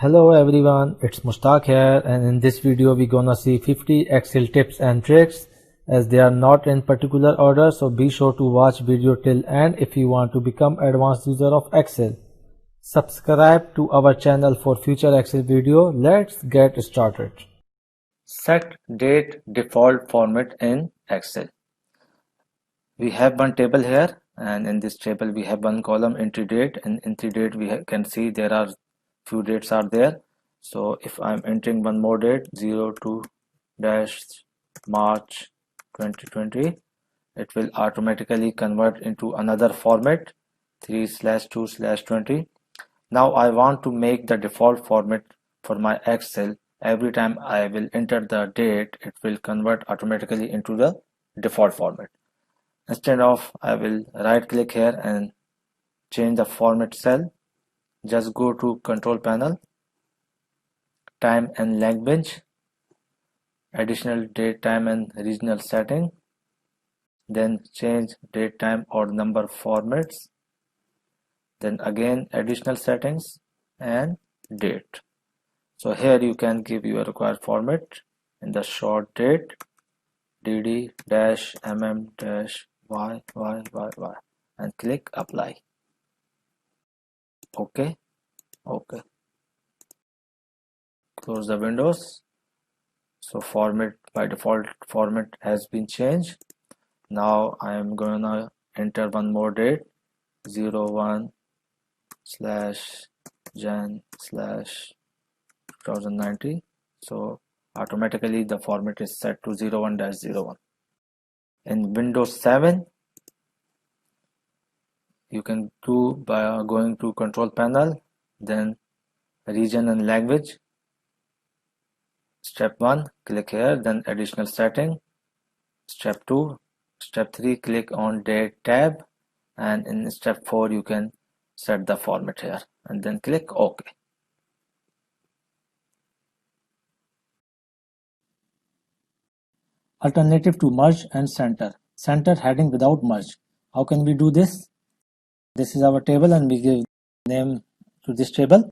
Hello everyone, it's Mushtaq here, and in this video we're gonna see 50 Excel tips and tricks as they are not in particular order, so be sure to watch video till end if you want to become advanced user of Excel. Subscribe to our channel for future Excel video. Let's get started. Set date default format in Excel. We have one table here, and in this table we have one column entry date, and entry date we can see there are few dates are there. So if I'm entering one more date 02-March 2020, it will automatically convert into another format 3/2/20. Now I want to make the default format for my Excel. Every time I will enter the date, it will convert automatically into the default format. Instead of, I will right click here and change the format cell. Just go to control panel, time and language, additional date, time and regional setting, then change date, time or number formats, then again additional settings and date. So here you can give your required format in the short date dd-mm-yyyy and click apply. Okay. Close the windows. So format, by default format has been changed. Now I am gonna enter one more date 01/Jan/2090. So automatically the format is set to 01-01. In Windows 7 you can do by going to control panel, then region and language. Step 1, click here, then additional setting. Step 2, step 3, click on date tab, and in step 4 you can set the format here and then click OK. Alternative to merge and center. Center heading without merge. How can we do this? This is our table and we give name to this table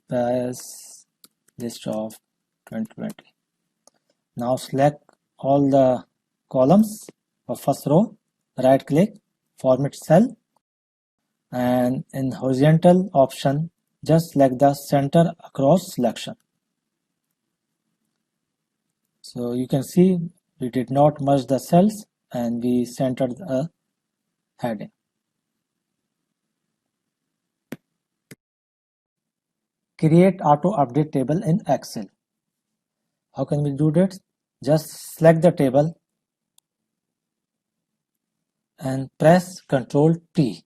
as list of 2020. Now select all the columns of first row, right click, format cell, and in horizontal option just select the center across selection. So you can see we did not merge the cells and we centered the heading. Create auto update table in Excel. How can we do that? Just select the table and press Ctrl T.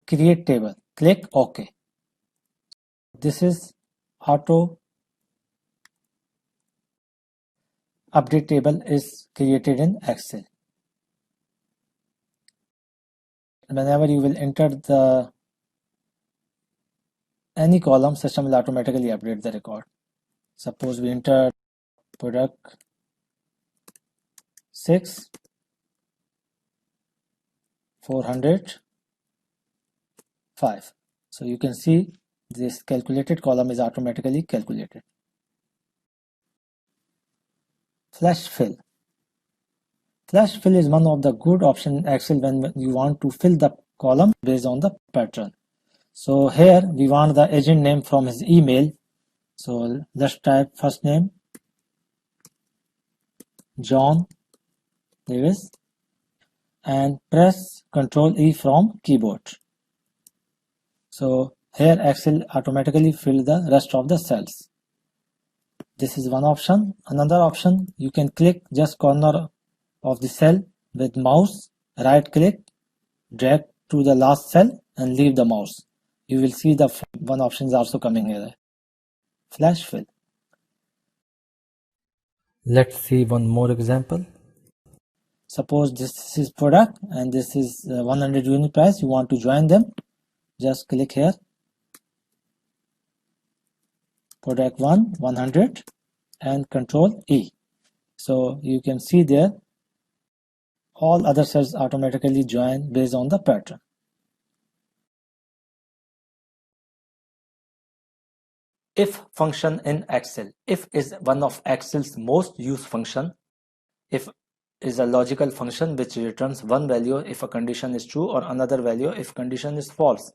Create table. Click OK. This is auto update table is created in Excel. Whenever you will enter the any column, system will automatically update the record. Suppose we enter product 6 405. So you can see this calculated column is automatically calculated. Flash fill. Flash fill is one of the good options in Excel when you want to fill the column based on the pattern. So here we want the agent name from his email. So let's type first name John Davis and press Ctrl E from keyboard. So here Excel automatically fill the rest of the cells. This is one option. Another option, you can click just corner of the cell with mouse, right click, drag to the last cell and leave the mouse. You will see the one option is also coming here. Flash fill. Let's see one more example. Suppose this is product and this is 100 unit price. You want to join them. Just click here. Product 1 100 and Ctrl E. So you can see there all other cells automatically join based on the pattern. If function in Excel. If is one of Excel's most used function. If is a logical function which returns one value if a condition is true or another value if condition is false.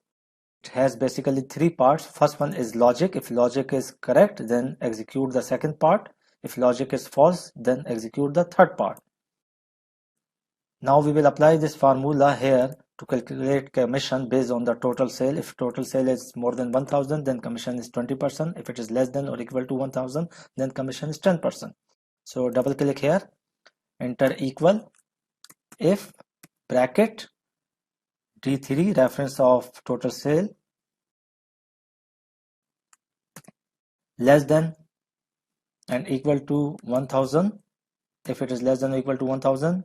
It has basically three parts. First one is logic. If logic is correct, then execute the second part. If logic is false, then execute the third part. Now we will apply this formula here to calculate commission based on the total sale. If total sale is more than 1000, then commission is 20%. If it is less than or equal to 1000, then commission is 10%. So double click here, enter equal if bracket D3 reference of total sale less than and equal to 1000. If it is less than or equal to 1000,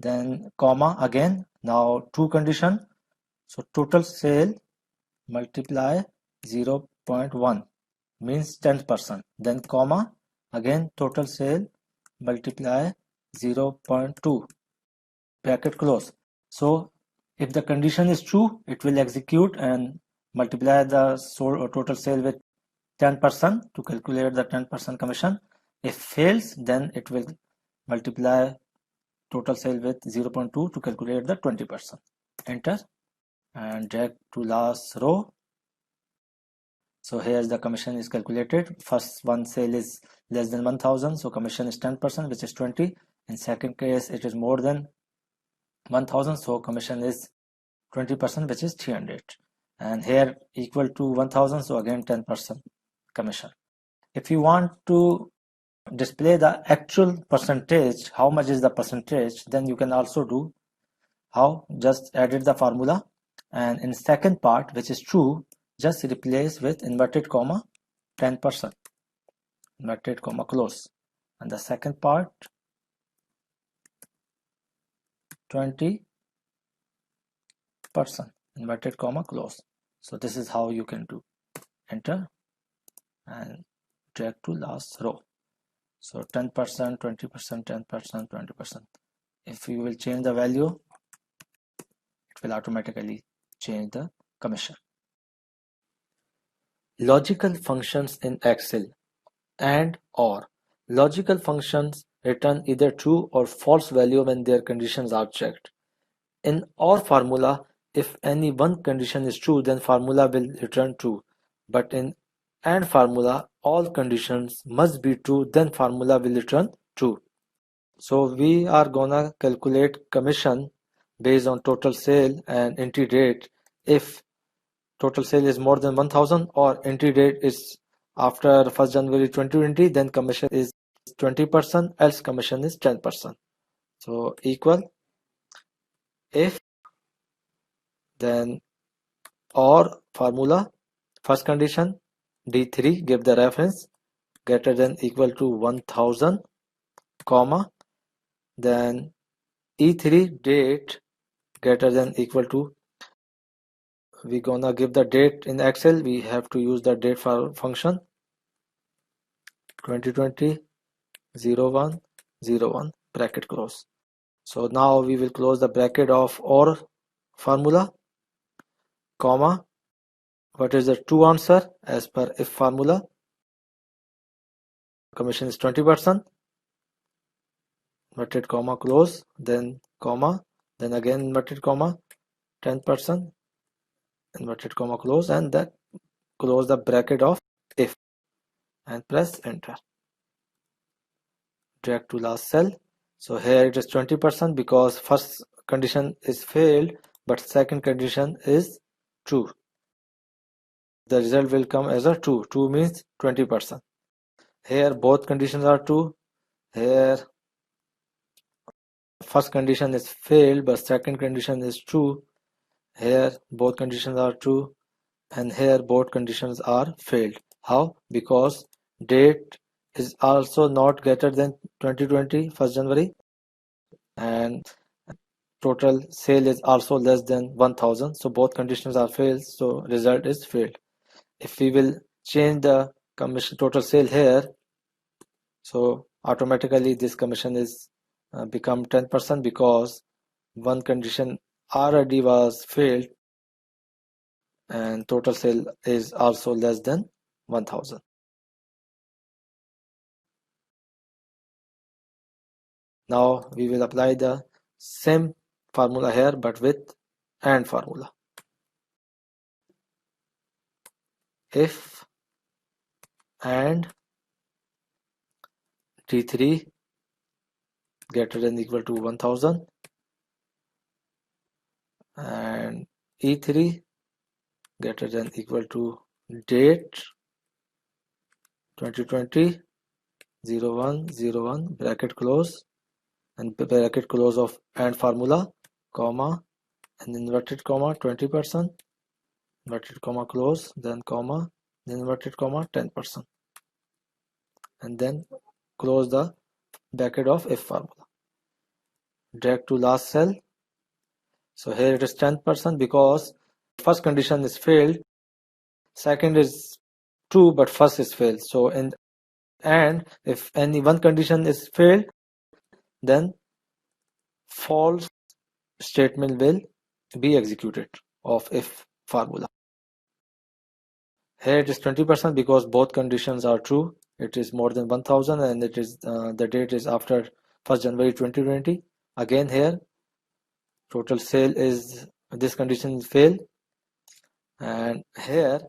then comma again, now two condition. So total sale multiply 0.1 means 10%, then comma again total sale multiply 0.2 bracket close. So if the condition is true, it will execute and multiply the total sale with 10% to calculate the 10% commission. If fails, then it will multiply total sale with 0.2 to calculate the 20%. Enter and drag to last row. So here the commission is calculated. First one sale is less than 1000, so commission is 10%, which is 20. In second case, it is more than 1000, so commission is 20%, which is 300. And here equal to 1000, so again 10% commission. If you want to display the actual percentage, how much is the percentage, then you can also do how, just edit the formula and in second part which is true, just replace with inverted comma 10%, inverted comma close, and the second part 20%, inverted comma close. So this is how you can do. Enter and drag to last row. So 10%, 20%, 10%, 20%. If you will change the value, it will automatically change the commission. Logical functions in Excel and or. Logical functions return either true or false value when their conditions are checked. In OR formula, if any one condition is true, then formula will return true. But in AND formula, all conditions must be true, then formula will return true. So we are gonna calculate commission based on total sale and entry date. If total sale is more than 1000 or entry date is after 1st January 2020, then commission is 20%, else commission is 10%. So equal if, then OR formula, first condition D3, give the reference greater than equal to 1000, comma, then E3 date greater than equal to, we gonna give the date in Excel, we have to use the date function 2020 01 01 bracket close. So now we will close the bracket of OR formula, comma, what is the true answer as per if formula, commission is 20%, inverted comma close, then comma, then again inverted comma 10%, inverted comma close, and then close the bracket of if and press enter. Drag to last cell. So here it is 20% because first condition is failed but second condition is true. The result will come as a true. True means 20%. Here both conditions are true. Here first condition is failed but second condition is true. Here both conditions are true and here both conditions are failed. How? Because date is also not greater than 2020 1st January and total sale is also less than 1000, so both conditions are failed, so result is failed. If we will change the commission total sale here, so automatically this commission is become 10% because one condition already was failed and total sale is also less than 1000. Now we will apply the same formula here but with AND formula. If AND T3 greater than equal to 1000 and E3 greater than equal to date 2020 0101 bracket close and bracket close of AND formula comma and inverted comma 20% inverted comma close then comma then inverted comma 10% and then close the bracket of if formula. Drag to last cell. So here it is 10% because first condition is failed, second is true but first is failed. So in and if any one condition is failed, then false statement will be executed of if formula. Here it is 20% because both conditions are true. It is more than 1000 and it is the date is after 1st January 2020. Again here total sale is this condition is failed and here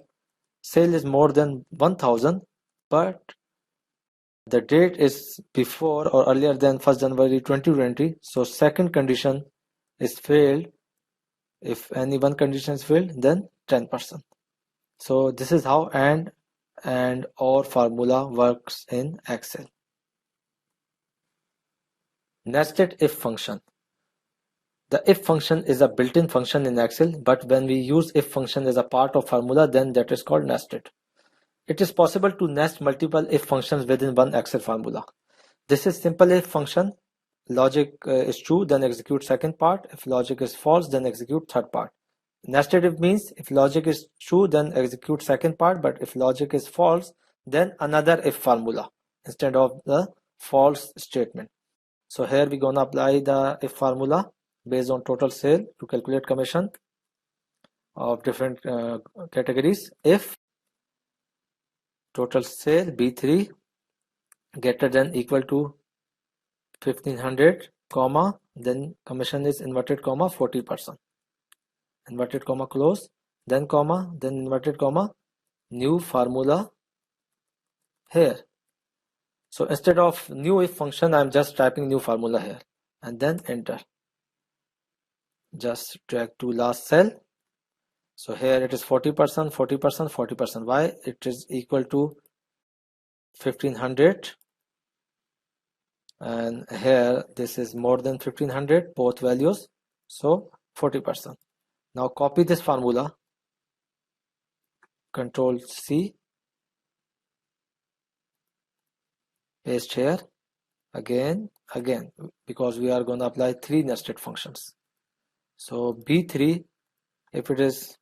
sale is more than 1000 but the date is before or earlier than 1st January 2020. So second condition is failed. If any one condition is failed, then 10%. So this is how and OR formula works in Excel. Nested if function. The if function is a built-in function in Excel, but when we use if function as a part of formula, then that is called nested. It is possible to nest multiple if functions within one Excel formula. This is simple if function. Logic is true, then execute second part. If logic is false, then execute third part. Nested if means if logic is true, then execute second part, but if logic is false, then another if formula instead of the false statement. So here we're gonna apply the if formula based on total sale to calculate commission of different categories. If total sale B3 greater than equal to 1500 comma then commission is inverted comma 40% inverted comma close then comma then inverted comma new formula here. So instead of new if function I'm just typing new formula here and then enter. Just drag to last cell. So here it is 40%, 40%, 40%. Why? It is equal to 1500 and here this is more than 1500 both values, so 40%. Now copy this formula, Control C, paste here again because we are going to apply 3 nested functions. So B3 if it is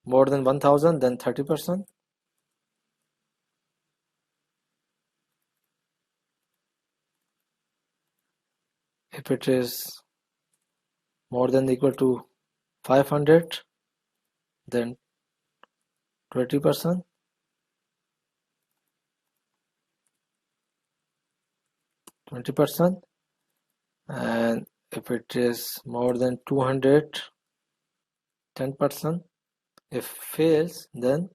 more than 1000 then 30%. If it is more than or equal to 500 then 20%. And if it is more than 200 10%. If fails then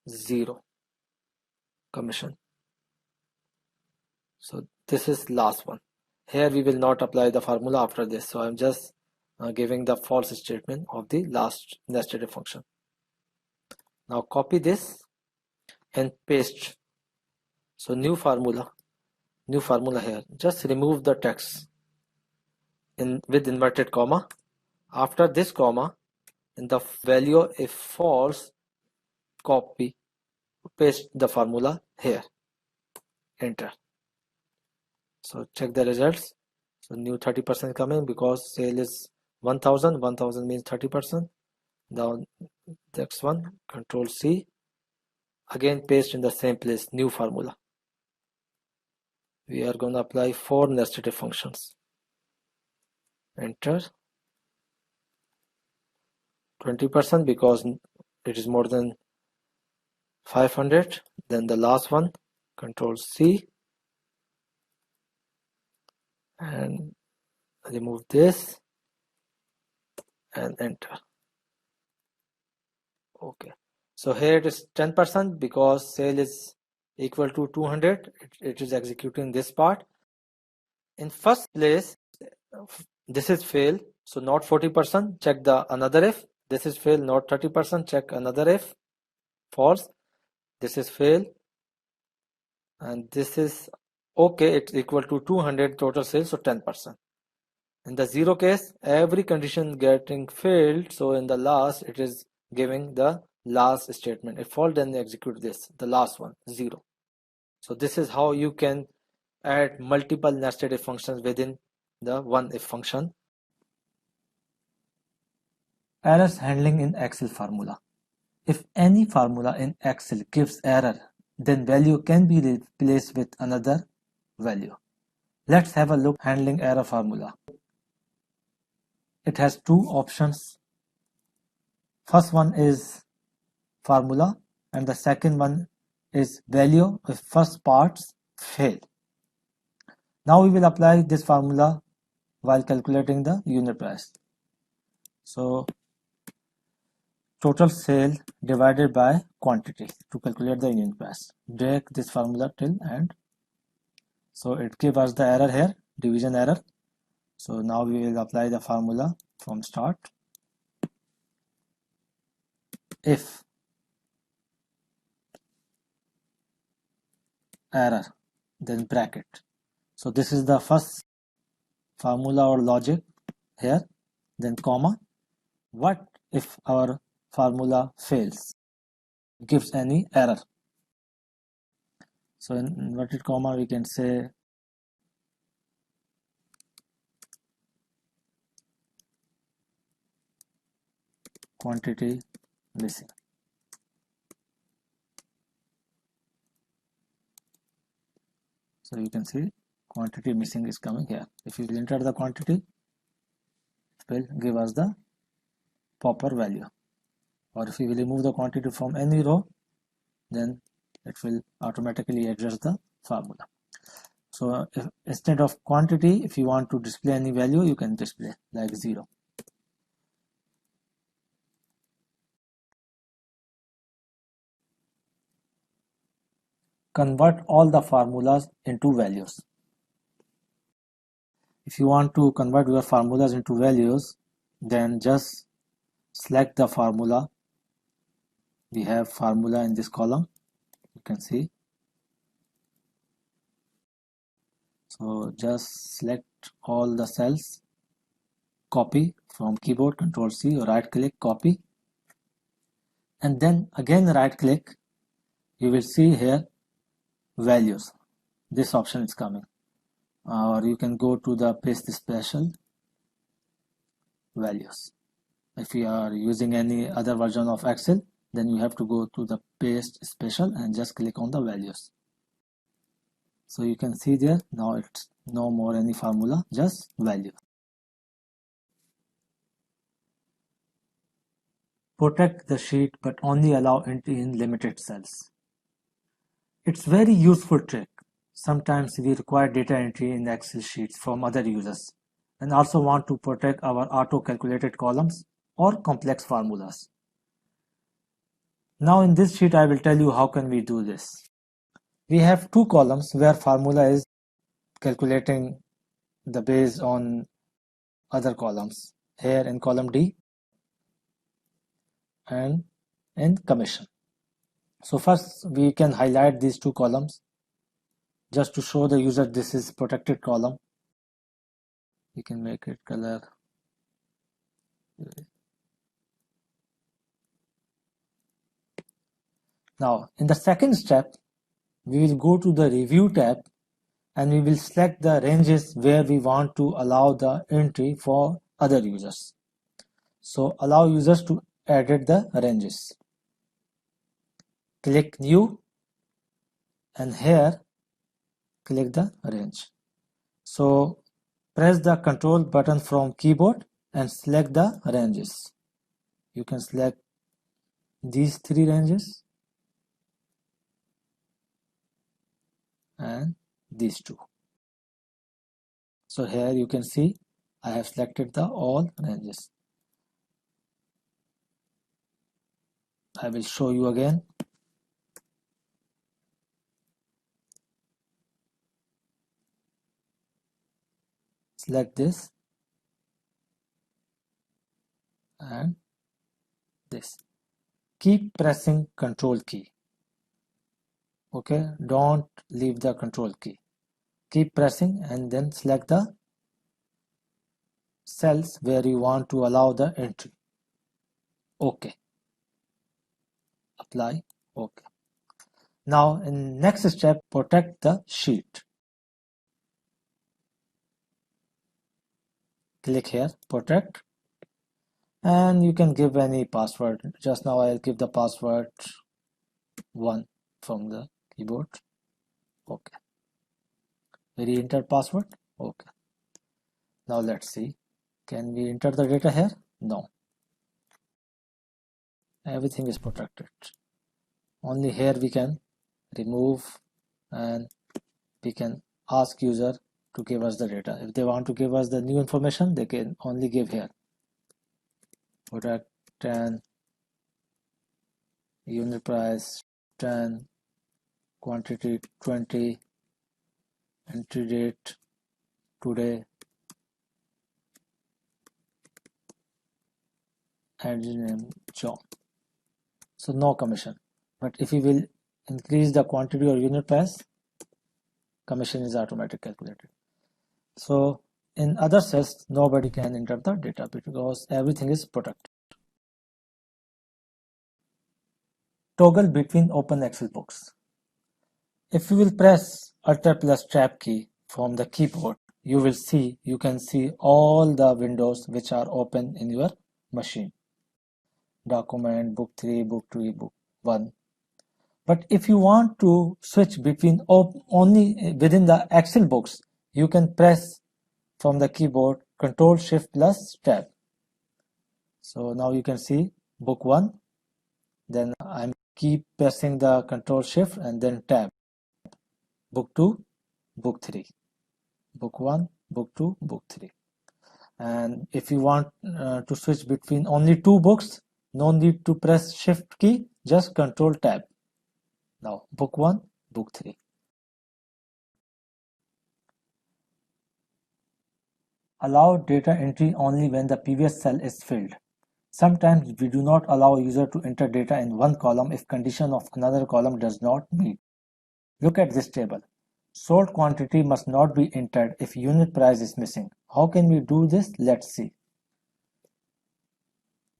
0 commission. So this is last one. Here we will not apply the formula after this, so I'm just giving the false statement of the last nested if function. Now copy this and paste. So new formula here. Just remove the text with inverted comma. After this comma, in the value if false, copy, paste the formula here. Enter. So check the results. So new 30% coming because sale is 1000. 1000 means 30%. Now next one, Control C. Again paste in the same place, new formula. we are going to apply 4 nested if functions. Enter 20% because it is more than 500. Then the last one, Control C, and remove this and enter. Okay, so here it is 10% because sale is equal to 200. It is executing this part. In first place, this is fail, so not 40%, check the another if. This is fail, not 30%, check another if. False, this is fail, and this is okay, it's equal to 200 total sales, so 10%. In the zero case, every condition getting failed, so in the last it is giving the last statement. If false, then execute this, the last one, 0. So this is how you can add multiple nested if functions within the one if function. Errors handling in Excel formula. If any formula in Excel gives error, then value can be replaced with another value. Let's have a look at handling error formula. It has two options. First one is formula and the second one is value if first parts fail. Now we will apply this formula while calculating the unit price. So total sale divided by quantity to calculate the unit price. Drag this formula till end. So it gives us the error here, division error. So now we will apply the formula from start. If error, then bracket. So this is the first formula or logic here, then comma. What if our formula fails, gives any error? So in inverted comma we can say quantity missing. So you can see quantity missing is coming here. If you enter the quantity, it will give us the proper value. Or if you will remove the quantity from any row, then it will automatically adjust the formula. So if instead of quantity, if you want to display any value, you can display like 0. Convert all the formulas into values. If you want to convert your formulas into values, then just select the formula. We have formula in this column, you can see. So just select all the cells, copy from keyboard, Control C, or right click, copy, and then again right click. You will see here values. This option is coming, or you can go to the paste special values. If you are using any other version of Excel, then you have to go to the paste special and just click on the values. So you can see there, now it's no more any formula, just value. Protect the sheet but only allow entry in limited cells. It's very useful trick. Sometimes we require data entry in Excel sheets from other users and also want to protect our auto-calculated columns or complex formulas. Now in this sheet I will tell you how can we do this. We have two columns where formula is calculating the based on other columns, here in column D and in commission. So first we can highlight these two columns just to show the user this is protected column. We can make it color. Now in the second step, we will go to the review tab and we will select the ranges where we want to allow the entry for other users. So allow users to edit the ranges. Click new and here click the range. So press the control button from keyboard and select the ranges. You can select these three ranges and these two. So here you can see I have selected the all ranges. I will show you again. Select this and this. Keep pressing control key. Okay, don't leave the control key. Keep pressing and then select the cells where you want to allow the entry. Okay. Apply. Okay. Now in next step, protect the sheet. Click here, protect, and you can give any password. Just now I'll give the password 1 from the keyboard. Okay. Re-enter password. Okay. Now let's see. Can we enter the data here? No. Everything is protected. Only here we can remove and we can ask user to give us the data. If they want to give us the new information, they can only give here. Product 10, unit price 10, quantity 20, entry date today, engine name John. So no commission. But if you will increase the quantity or unit price, commission is automatically calculated. So in other cells, nobody can enter the data because everything is protected. Toggle between open Excel books. If you will press Alt plus Tab key from the keyboard, you can see all the windows which are open in your machine. Document, book 3, book 2, book 1. But if you want to switch between only within the Excel books, you can press from the keyboard Control Shift plus Tab. So now you can see book 1, then I'm keep pressing the Control Shift and then Tab. Book 2, book 3, book 1, book 2, book 3. And if you want to switch between only 2 books, no need to press Shift key, just Control Tab. Now book 1, book 3. Allow data entry only when the previous cell is filled. Sometimes we do not allow user to enter data in one column if condition of another column does not meet. Look at this table. Sold quantity must not be entered if unit price is missing. How can we do this? Let's see.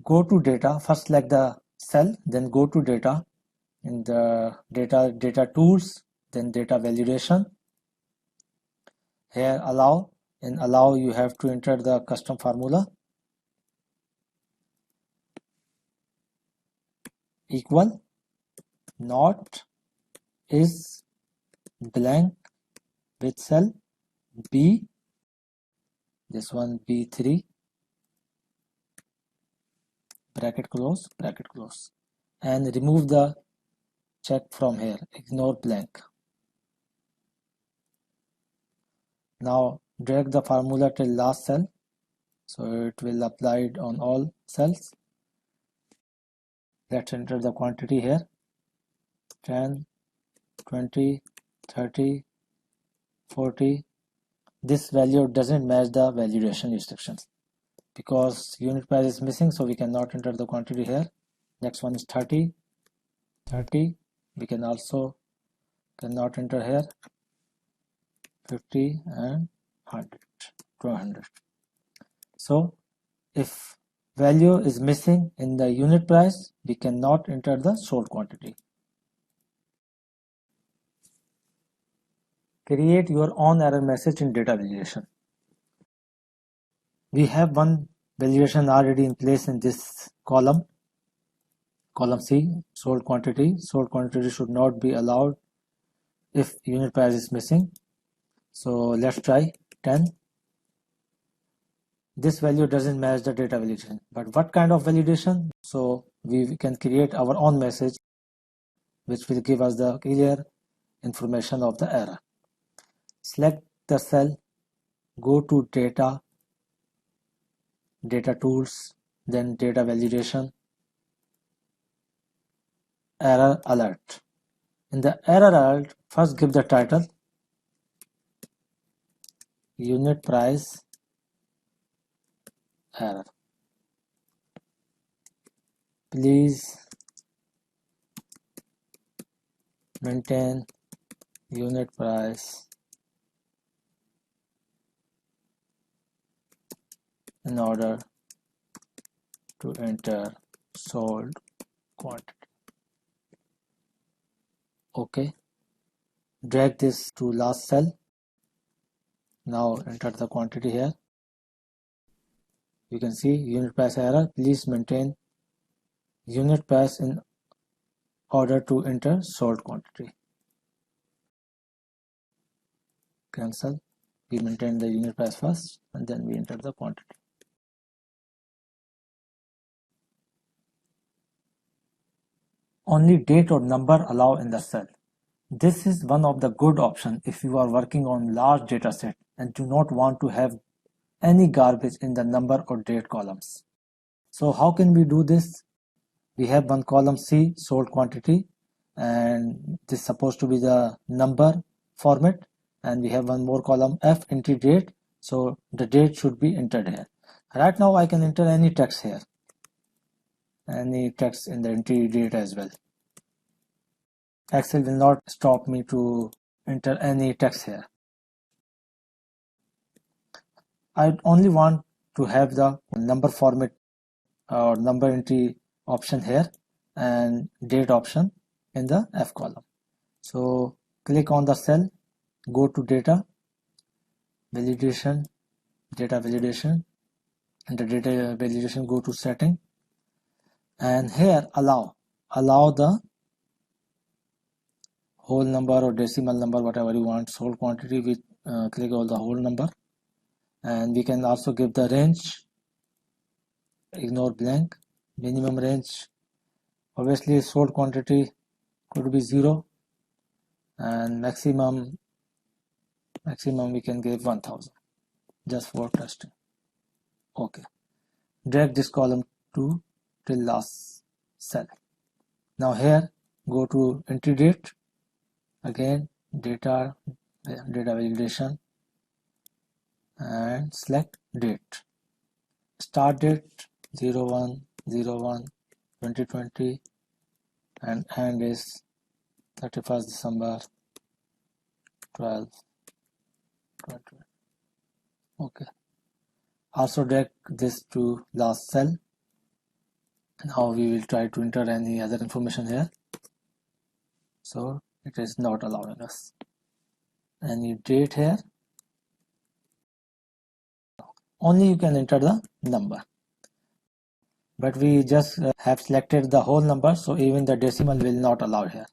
Go to data, first select the cell, then go to data. In the data tools, then data validation. Here allow, in allow you have to enter the custom formula. Equal, not, is, blank with cell B, this one B3, bracket close, and remove the check from here, ignore blank. Now drag the formula till last cell, so it will apply it on all cells. Let's enter the quantity here, 10, 20, 30, 40. This value doesn't match the validation instructions because unit price is missing, so we cannot enter the quantity here. Next one is 30, we can also cannot enter here, 50 and 100, 200. So if value is missing in the unit price, we cannot enter the sold quantity. Create your own error message in data validation. We have one validation already in place in this column C, sold quantity. Sold quantity should not be allowed if unit price is missing. So let's try 10. This value doesn't match the data validation. But what kind of validation? So we can create our own message which will give us the clear information of the error. Select the cell, go to data, data tools, then data validation, error alert. In the error alert, first give the title, unit price error. Please maintain unit price in order to enter sold quantity. Okay, drag this to last cell. Now enter the quantity here. You can see unit price error. Please maintain unit price in order to enter sold quantity. Cancel. We maintain the unit price first and then we enter the quantity. Only date or number allow in the cell. This is one of the good options if you are working on large data set and do not want to have any garbage in the number or date columns. So how can we do this? We have one column C, sold quantity, and this is supposed to be the number format, and we have one more column F, entry date, so the date should be entered here. Right now I can enter any text here, any text in the entry date as well. Excel will not stop me to enter any text here. I only want to have the number format or number entry option here and date option in the F column. So click on the cell, go to data validation, data validation, and the data validation go to setting, and here allow the whole number or decimal number, whatever you want, whole quantity. We click on the whole number, and we can also give the range, ignore blank, minimum range. Obviously sold quantity could be 0, and maximum we can give 1000 just for testing. Okay, drag this column to till last cell. Now here go to entry date, again data validation, and select date. Start date 01/01/2020 and end is 31st December 12/2020. Okay, also drag this to last cell. Now we will try to enter any other information here, so it is not allowing us any date here. Only you can enter the number, but we just have selected the whole number, so even the decimal will not allow here.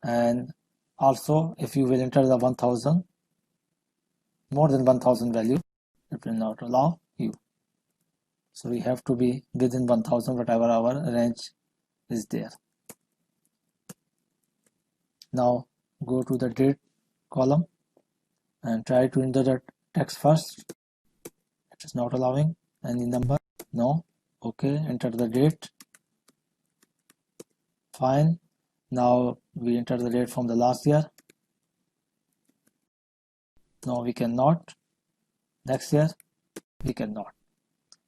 And also if you will enter the 1000, more than 1000 value, it will not allow you. So we have to be within 1000, whatever our range is there. Now go to the date column and try to enter the text first. It is not allowing any number. No. Okay, enter the date. Fine. Now we enter the date from the last year. No, we cannot. Next year, we cannot.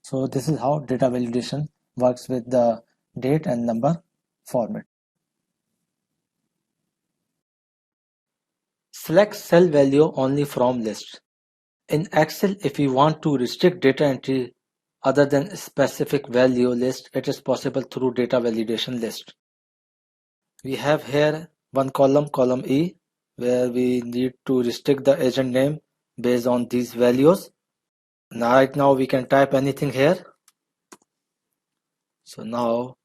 So this is how data validation works with the date and number format. Select cell value only from list. In Excel, if you want to restrict data entry other than specific value list, it is possible through data validation list. We have here one column E, where we need to restrict the agent name based on these values. Now right now we can type anything here. So now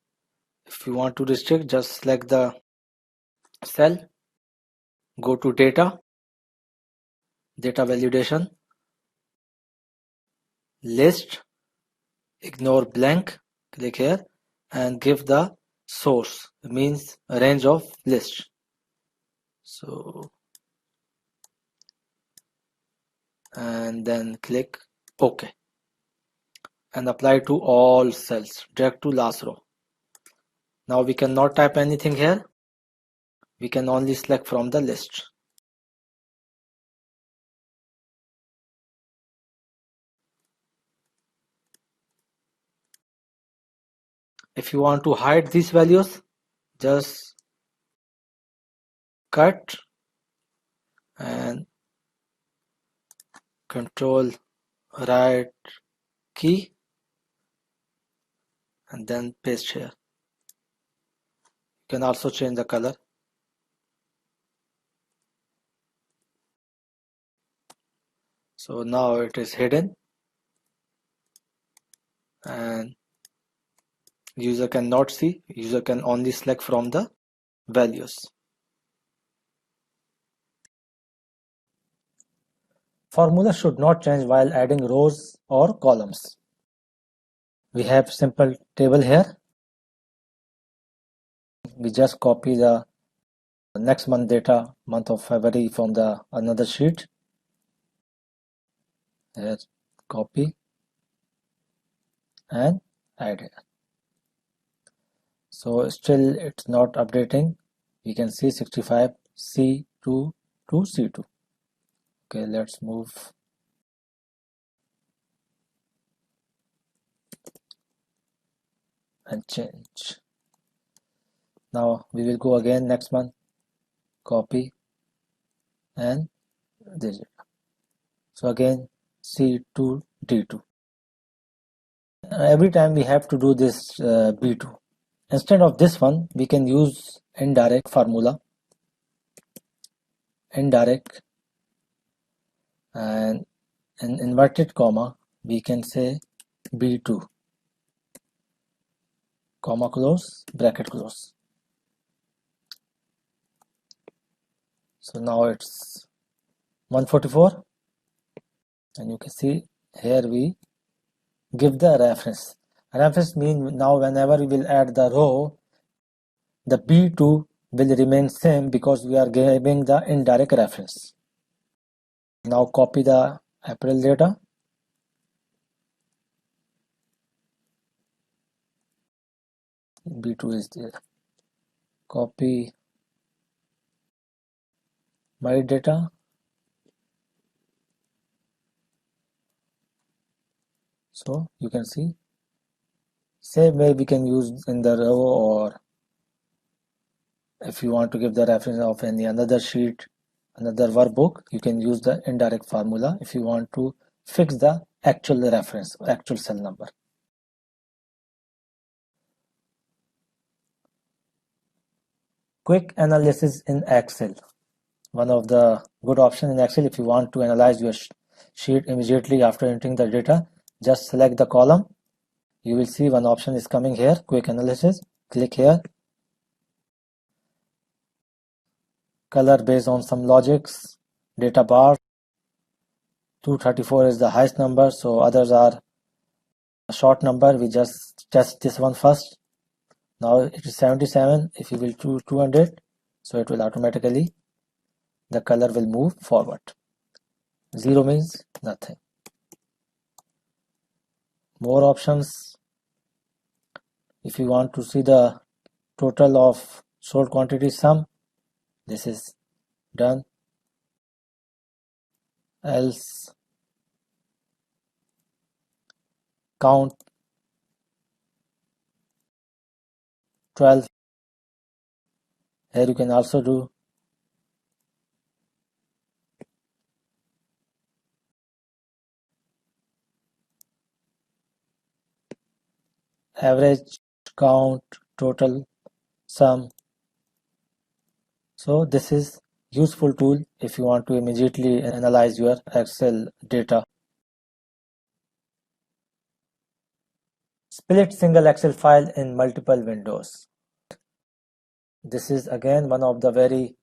if you want to restrict, just select the cell, go to data, data validation, list, ignore blank, click here and give the source, means range of list. So, and then click OK and apply to all cells, drag to last row. Now we cannot type anything here. We can only select from the list. If you want to hide these values, just cut and control right key and then paste here. You can also change the color. So now it is hidden and user cannot see. User can only select from the values. Formula should not change while adding rows or columns. We have simple table here. We just copy the next month data, month of February, from the another sheet. Here, copy and add here. So still it's not updating. We can see 65 C2 to C2. Okay, let's move. And change. Now we will go again next month, copy and digit. So again C2 D2. Every time we have to do this B2. Instead of this one, we can use indirect formula. Indirect, and in inverted comma we can say B2, comma close, bracket close. So now it's 144 and you can see here we give the reference. Reference means now whenever we will add the row, the B2 will remain same because we are giving the indirect reference. Now copy the April data. B2 is there. Copy my data. So you can see same way we can use in the row, or if you want to give the reference of any another sheet, another workbook, you can use the indirect formula if you want to fix the actual reference, actual cell number. Quick analysis in Excel. One of the good options in Excel, if you want to analyze your sheet immediately after entering the data, just select the column. You will see one option is coming here, quick analysis. Click here. Color based on some logics, data bar. 234 is the highest number, so others are a short number. We just test this one first. Now it is 77. If you will choose 200, so it will automatically, the color will move forward. 0 means nothing. More options. If you want to see the total of sold quantity sum, this is done. Else count 12. Here you can also do average, count, total, sum. So this is useful tool if you want to immediately analyze your Excel data. Split single Excel file in multiple windows. This is again one of the very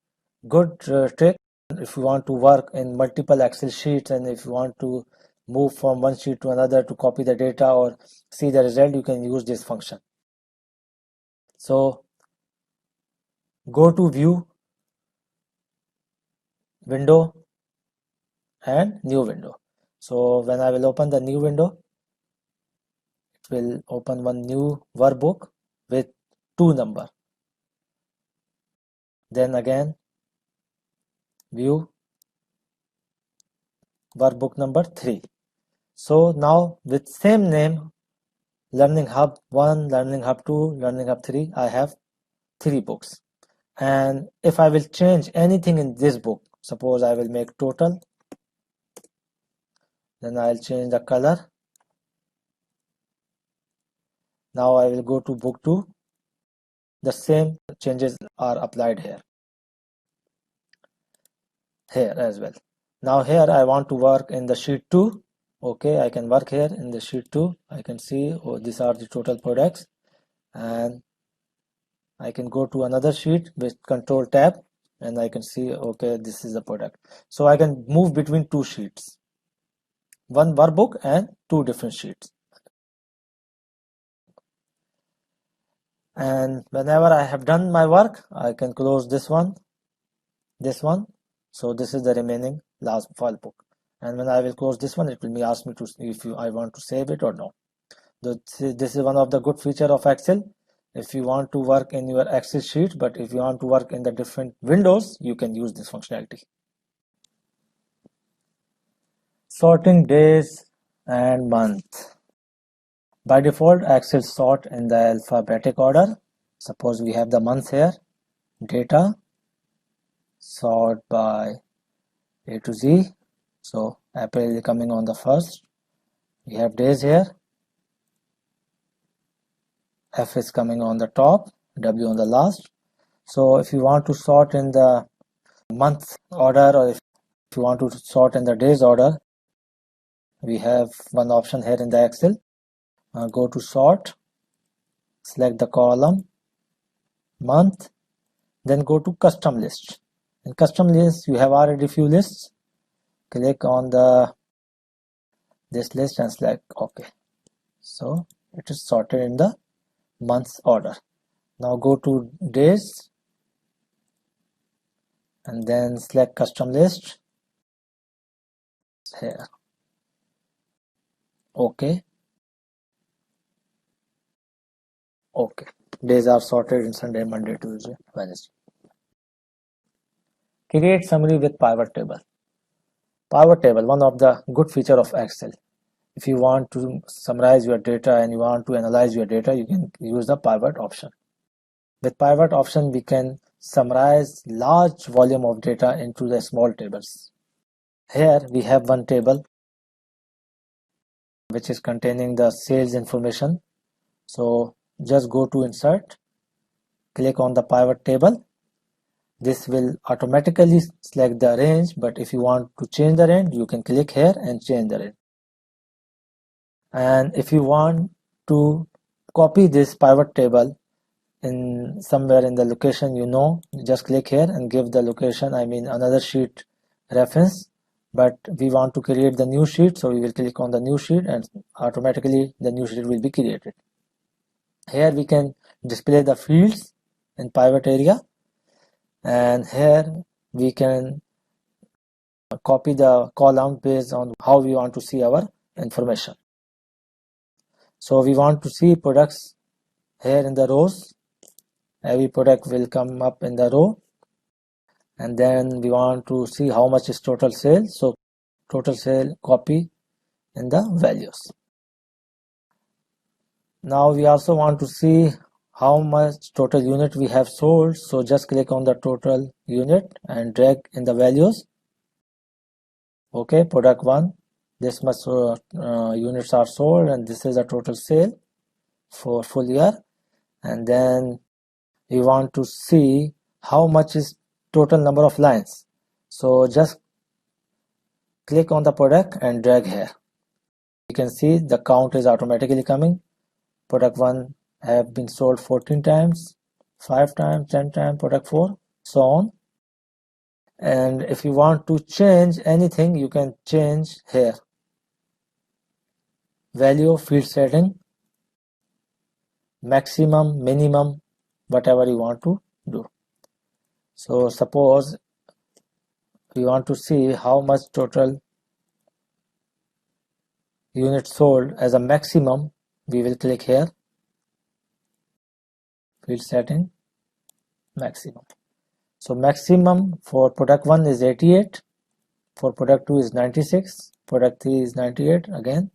good trick if you want to work in multiple Excel sheets and if you want to move from one sheet to another to copy the data or see the result, you can use this function. So go to view, window and new window. So when I will open the new window, it will open one new workbook with 2 number. Then again view, workbook number 3. So now with same name, Learning Hub 1, Learning Hub 2, Learning Hub 3, I have 3 books. And if I will change anything in this book, suppose I will make total, then I'll change the color. Now I will go to book 2. The same changes are applied here as well. Now here I want to work in the sheet 2. Okay, I can work here in the sheet 2. I can see, oh, these are the total products, and I can go to another sheet with control tab and I can see, okay, this is the product. So I can move between 2 sheets, one workbook and 2 different sheets. And whenever I have done my work, I can close this one. So this is the remaining last file book. And when I will close this one, it will be ask me to if I want to save it or not. This is one of the good feature of Excel. If you want to work in your Excel sheet, but if you want to work in the different windows, you can use this functionality. Sorting days and month. By default, Excel sort in the alphabetic order. Suppose we have the month here, data, sort by A to Z. So April is coming on the first. We have days here. F is coming on the top, W on the last. So if you want to sort in the month order or if you want to sort in the days order, we have one option here in the Excel. Go to sort, select the column, month, then go to custom list. In custom list, you have already few lists. Click on this list and select OK. So it is sorted in the months order. Now go to days and then select custom list here. OK. Days are sorted in Sunday, Monday, Tuesday, Wednesday. Create summary with pivot table. Pivot table, one of the good feature of Excel. If you want to summarize your data and you want to analyze your data, you can use the pivot option. With pivot option, we can summarize large volume of data into the small tables. Here we have one table which is containing the sales information. So just go to insert, click on the pivot table. This will automatically select the range, but if you want to change the range, you can click here and change the range. And if you want to copy this pivot table in somewhere in the location, just click here and give the location, another sheet reference. But we want to create the new sheet, so we will click on the new sheet and automatically the new sheet will be created. Here we can display the fields in pivot area, and here we can copy the column based on how we want to see our information. So we want to see products here in the rows. Every product will come up in the row, and then we want to see how much is total sale. So total sale copy in the values. Now we also want to see how much total unit we have sold. So just click on the total unit and drag in the values. Okay, product 1, this much units are sold, and this is a total sale for full year. And then we want to see how much is total number of lines. So just click on the product and drag here. You can see the count is automatically coming. Product 1 have been sold 14 times, 5 times, 10 times, product 4, so on. And if you want to change anything, you can change here. Value of field setting, maximum, minimum, whatever you want to do. So suppose we want to see how much total units sold as a maximum, we will click here, field setting, maximum. So maximum for product 1 is 88, for product 2 is 96, product 3 is 98 again.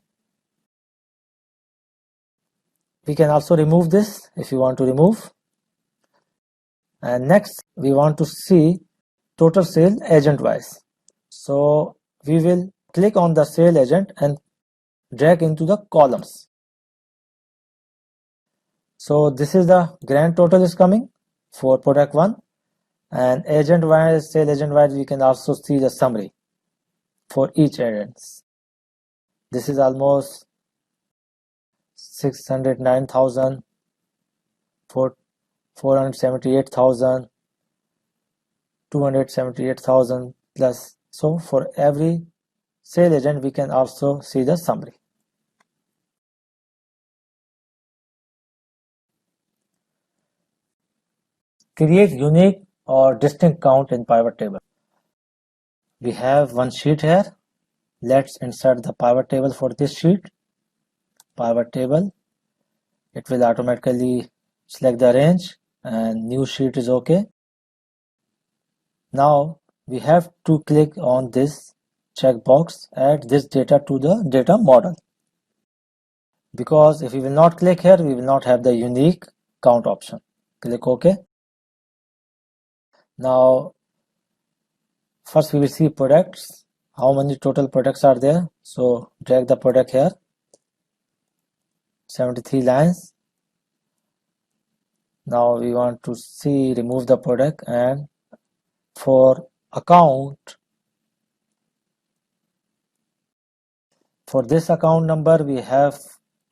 We can also remove this if you want to remove. And next we want to see total sale agent wise. So we will click on the sale agent and drag into the columns. So this is the grand total is coming for product 1, and agent wise, sale agent wise, we can also see the summary for each agent. This is almost 609,000, 478,000, 278,000 plus. So for every sale agent we can also see the summary. Create unique or distinct count in pivot table. We have one sheet here. Let's insert the pivot table for this sheet. Pivot table. It will automatically select the range and new sheet is okay. Now we have to click on this checkbox, add this data to the data model. Because if we will not click here, we will not have the unique count option. Click OK. Now first we will see products, how many total products are there. So drag the product here, 73 lines. Now we want to see remove the product, and for account, for this account number we have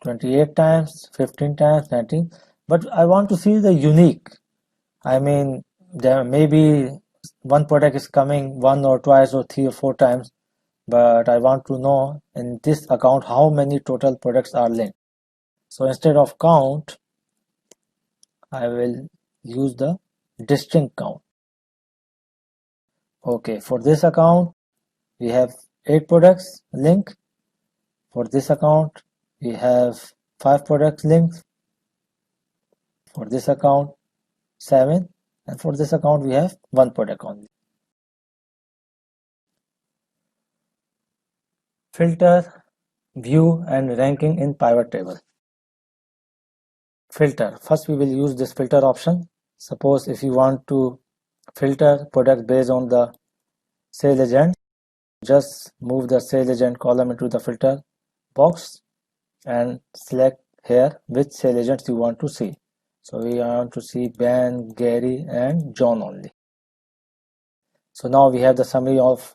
28 times, 15 times, 19, but I want to see the unique. I mean, there may be one product is coming 1 or twice or 3 or 4 times, but I want to know in this account how many total products are linked. So instead of count, I will use the distinct count. Okay, for this account we have 8 products linked. For this account we have 5 products linked. For this account 7, and for this account we have 1 product only. Filter, view and ranking in pivot table. Filter. First we will use this filter option. Suppose if you want to filter product based on the sale agent, just move the sale agent column into the filter box and select here which sale agents you want to see. So we want to see Ben, Gary and John only. So now we have the summary of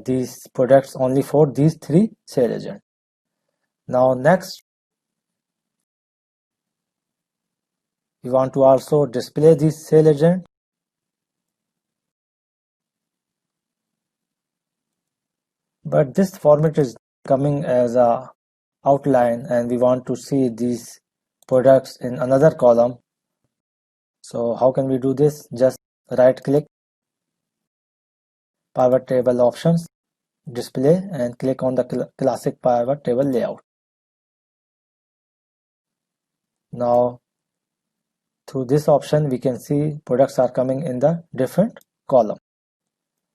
these products only for these 3 sale agents. Now next we want to also display these sale agent. But this format is coming as a outline and we want to see these products in another column. So how can we do this? Just right click, pivot table options, display, and click on the classic pivot table layout. Now through this option we can see products are coming in the different column.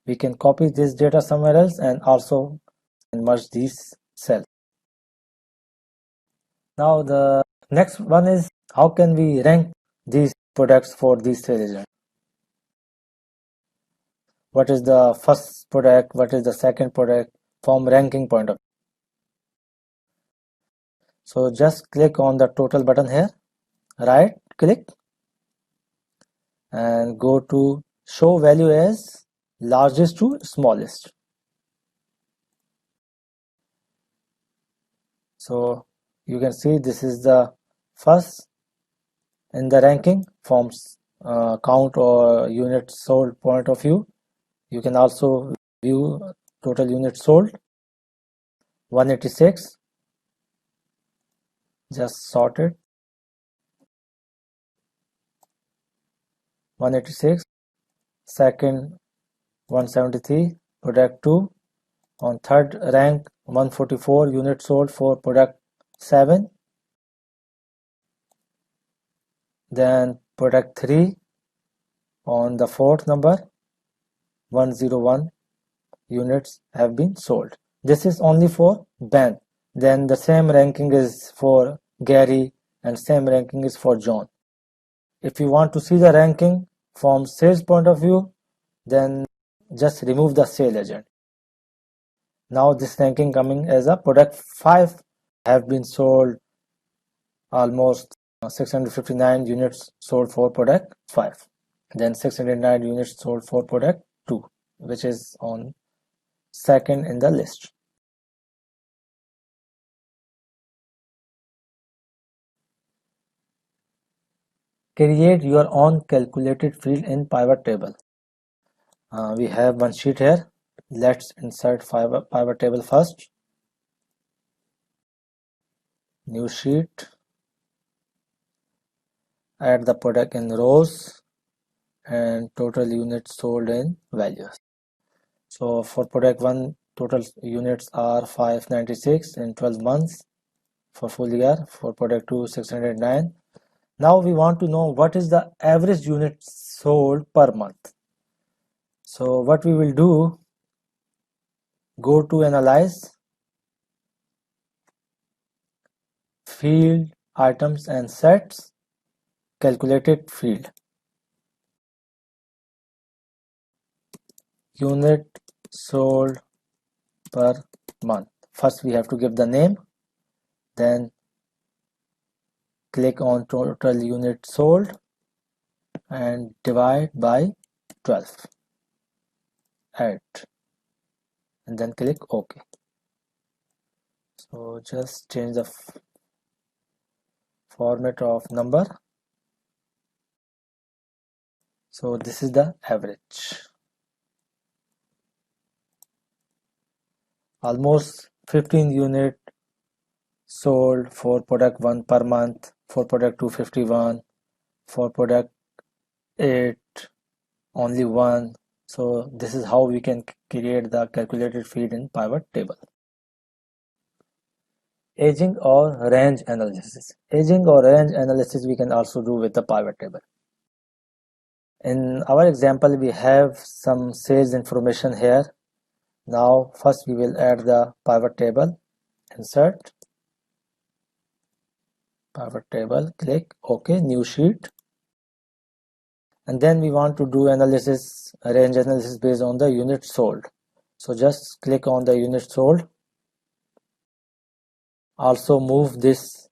We can copy this data somewhere else and also merge these cells. Now the next one is how can we rank these products for these sale agents. What is the first product, what is the second product from ranking point of view. So just click on the total button here, right click and go to show value as largest to smallest. So you can see this is the first in the ranking from count or unit sold point of view, You can also view total units sold. 186, just sorted. 186, second 173, product 2. On third rank 144 units sold for product 7. Then product 3 on the fourth number 101 units have been sold. This is only for Ben. Then the same ranking is for Gary and same ranking is for John. If you want to see the ranking from sales point of view, then just remove the sale agent. Now this ranking coming as a product 5 have been sold, almost 659 units sold for product 5. Then 609 units sold for product 2, which is on second in the list. Create your own calculated field in pivot table. We have one sheet here. Let's insert pivot table first. New sheet. Add the product in rows and total units sold in values. So for product 1, total units are 596 in 12 months for full year. For product 2, 609. Now we want to know what is the average units sold per month. So what we will do, go to analyze, field, items and sets, calculated field. Unit sold per month. First we have to give the name, then click on total units sold and divide by 12. Add and then click OK. So just change the format of number. So this is the average. Almost 15 unit sold for product 1 per month, for product 2 51, for product 8 only 1. So this is how we can create the calculated field in pivot table. Aging or range analysis. Aging or range analysis we can also do with the pivot table. In our example we have some sales information here. Now first we will add the pivot table. Insert pivot table, click OK, new sheet. And then we want to do analysis, range analysis based on the units sold. So just click on the units sold. Also move this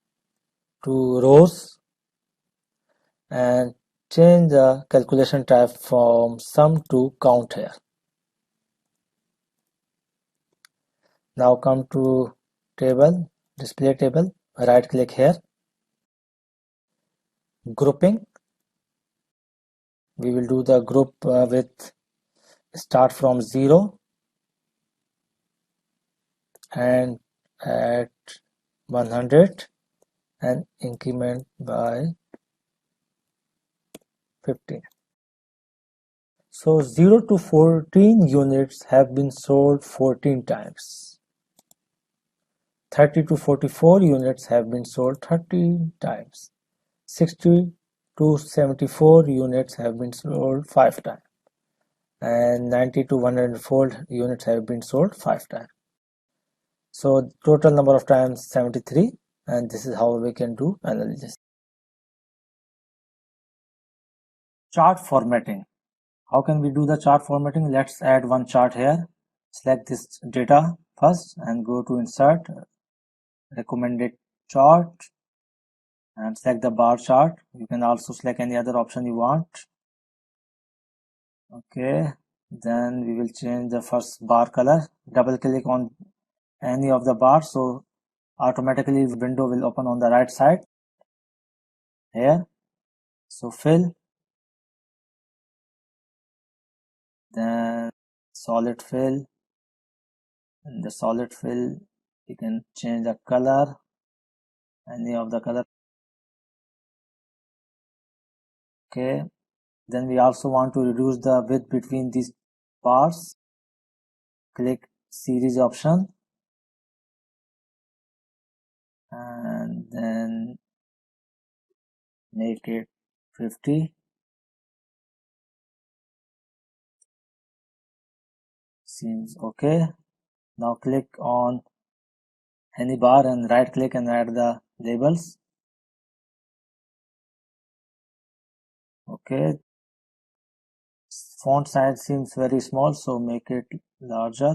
to rows and change the calculation type from sum to count here. Now come to table, display table, right click here, grouping. We will do the group with start from 0 and at 100 and increment by 15. So 0 to 14 units have been sold 14 times. 30 to 44 units have been sold 30 times. 60 to 74 units have been sold 5 times. And 90 to 104 units have been sold 5 times. So total number of times 73, and this is how we can do analysis. Chart formatting. How can we do the chart formatting? Let's add one chart here. Select this data first and go to insert, recommended chart, and select the bar chart. You can also select any other option you want. Okay, then we will change the first bar color. Double click on any of the bars, so automatically the window will open on the right side here. So fill, then solid fill. In the solid fill, you can change the color, any of the color. Okay, then we also want to reduce the width between these bars. Click series option and then make it 50. Seems okay. Now click on any bar and right click and add the labels. Okay, font size seems very small, so make it larger.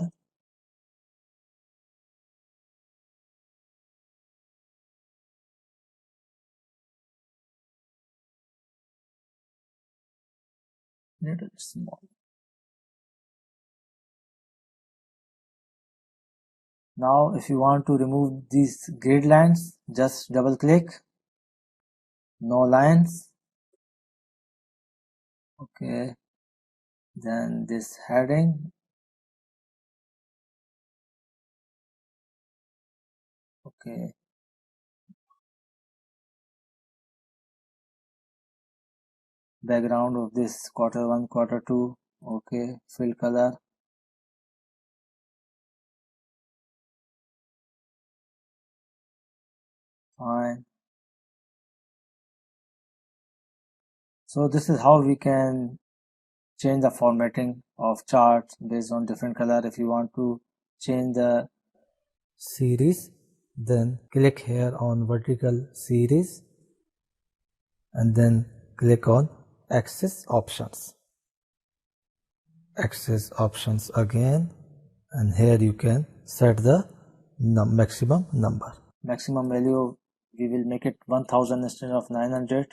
Little small. Now if you want to remove these grid lines, just double click, no lines. Okay, then this heading. Okay, background of this Q1, Q2. Okay, fill color. Fine. So this is how we can change the formatting of charts based on different color. If you want to change the series, then click here on vertical series and then click on axis options. Axis options again, and here you can set the maximum number. Maximum value, we will make it 1000 instead of 900.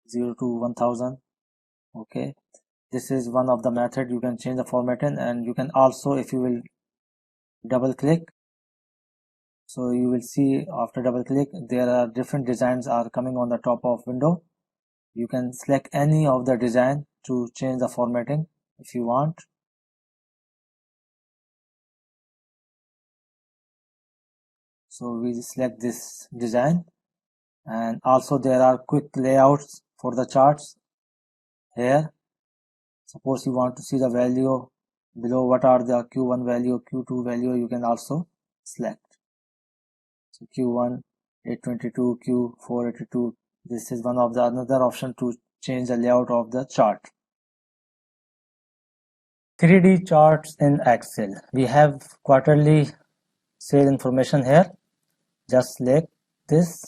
0 to 1000. Okay, this is one of the method you can change the formatting, and you can also, if you will double click, so you will see after double click there are different designs are coming on the top of window. You can select any of the design to change the formatting if you want. So we select this design, and also there are quick layouts for the charts here. Suppose you want to see the value below, what are the Q1 value, Q2 value, you can also select. So Q1 822, Q4 82. This is one of the another option to change the layout of the chart. 3D charts in Excel. We have quarterly sale information here. Just select this,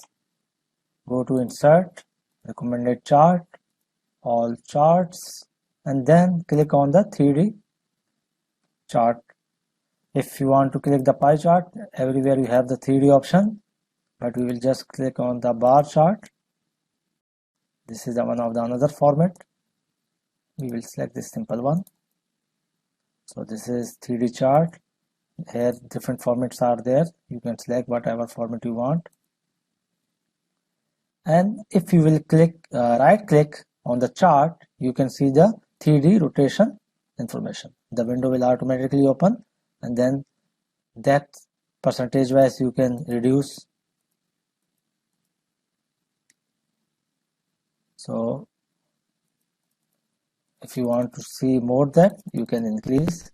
go to insert, recommended chart, all charts, and then click on the 3D chart. If you want to click the pie chart, everywhere you have the 3D option, but we will just click on the bar chart. This is the one of the another format. We will select this simple one. So this is 3D chart. Here different formats are there. You can select whatever format you want. And if you will click right click on the chart, you can see the 3D rotation information. The window will automatically open, and then depth percentage wise you can reduce. So if you want to see more depth, you can increase.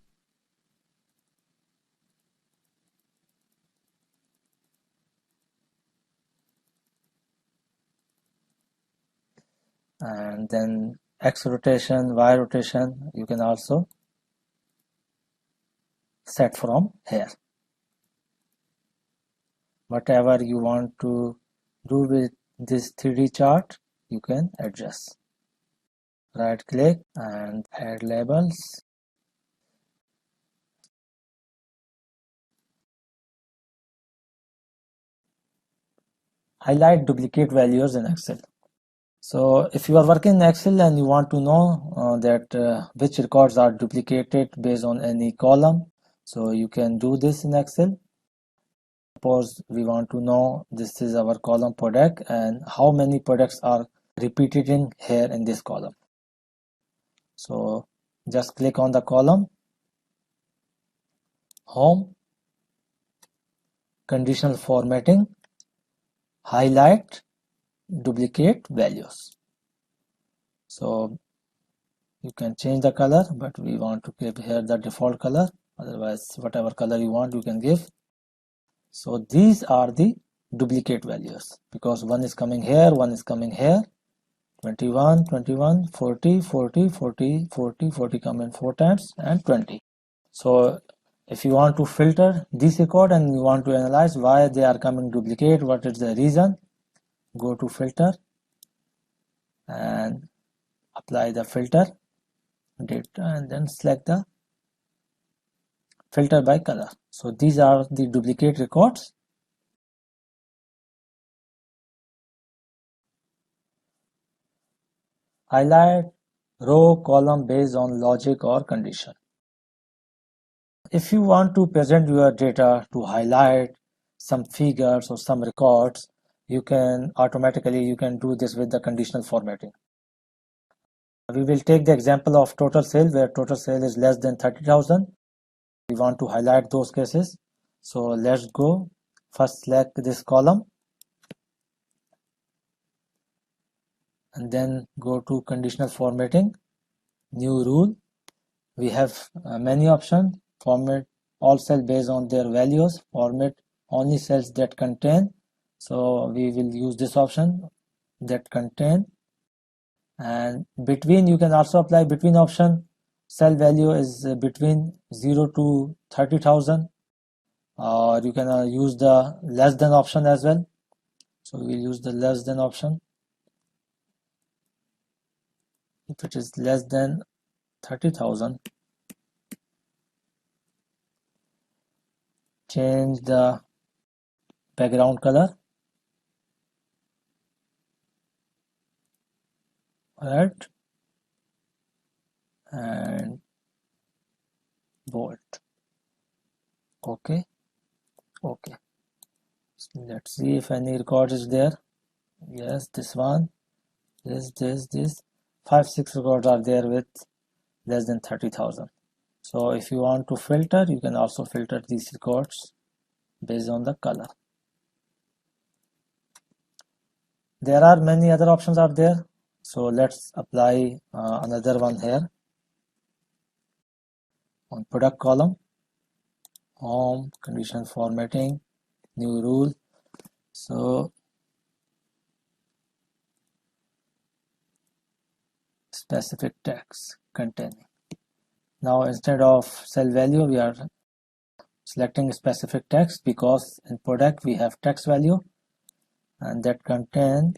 And then X rotation, Y rotation, you can also set from here. Whatever you want to do with this 3D chart, you can adjust. Right click and add labels. Highlight duplicate values in Excel. So if you are working in Excel and you want to know which records are duplicated based on any column, so you can do this in Excel. Suppose we want to know this is our column product and how many products are repeated in here in this column. So just click on the column, home, conditional formatting, highlight, duplicate values. So you can change the color, but we want to give here the default color. Otherwise, whatever color you want, you can give. So these are the duplicate values, because one is coming here, one is coming here. 21, 21, 40, 40, 40, 40, 40 come in 4 times, and 20. So if you want to filter this record and you want to analyze why they are coming duplicate, what is the reason, go to filter and apply the filter data, and then select the filter by color. So these are the duplicate records. Highlight row column based on logic or condition. If you want to present your data to highlight some figures or some records, you can do this with the conditional formatting. We will take the example of total sale, where total sale is less than 30,000. We want to highlight those cases. So let's go. First select this column and then go to conditional formatting, new rule. We have many options. Format all cells based on their values, format only cells that contain. So we will use this option, that contain. And between, you can also apply between option. Cell value is between 0 to 30,000, or you can use the less than option as well. So we'll use the less than option. If it is less than 30,000, change the background color, red and bold. Okay. So let's see if any record is there. Yes, this one, this 5-6 records are there with less than 30,000. So if you want to filter, you can also filter these records based on the color. There are many other options out there. So let's apply another one here. On product column, home, conditional formatting, new rule. So specific text containing. Now instead of cell value, we are selecting specific text, because in product we have text value, and that contain,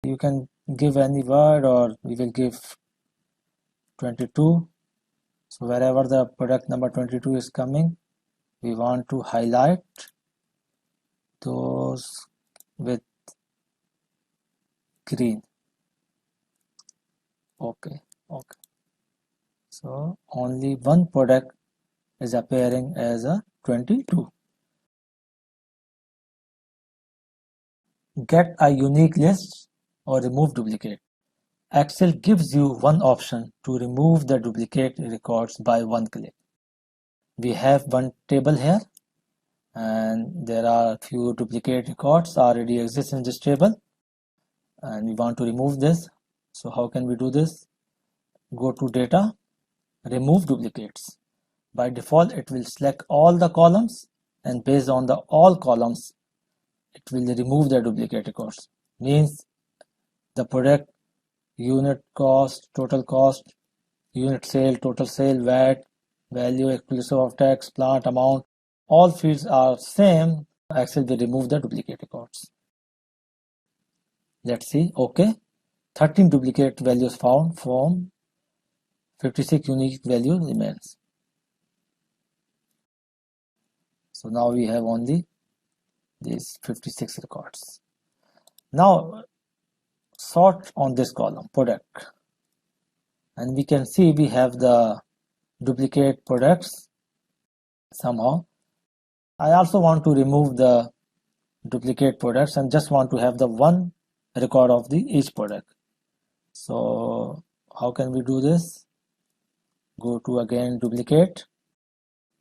you can give any word, or we will give 22. So wherever the product number 22 is coming, we want to highlight those with green. Okay. So only one product is appearing as a 22. Get a unique list or remove duplicate. Excel gives you one option to remove the duplicate records by one click. We have one table here, and there are few duplicate records already exist in this table, and we want to remove this. So how can we do this? Go to data, remove duplicates. By default, it will select all the columns, and based on the all columns, it will remove the duplicate records. Means the product, unit cost, total cost, unit sale, total sale, VAT, value exclusive of tax, plant amount, all fields are same. Excel will remove the duplicate records. Let's see. Okay, 13 duplicate values found from 56 unique value remains. So now we have only these 56 records. Now sort on this column, product, and we can see we have the duplicate products somehow. I also want to remove the duplicate products and just want to have the one record of the each product. So how can we do this? Go to again duplicate,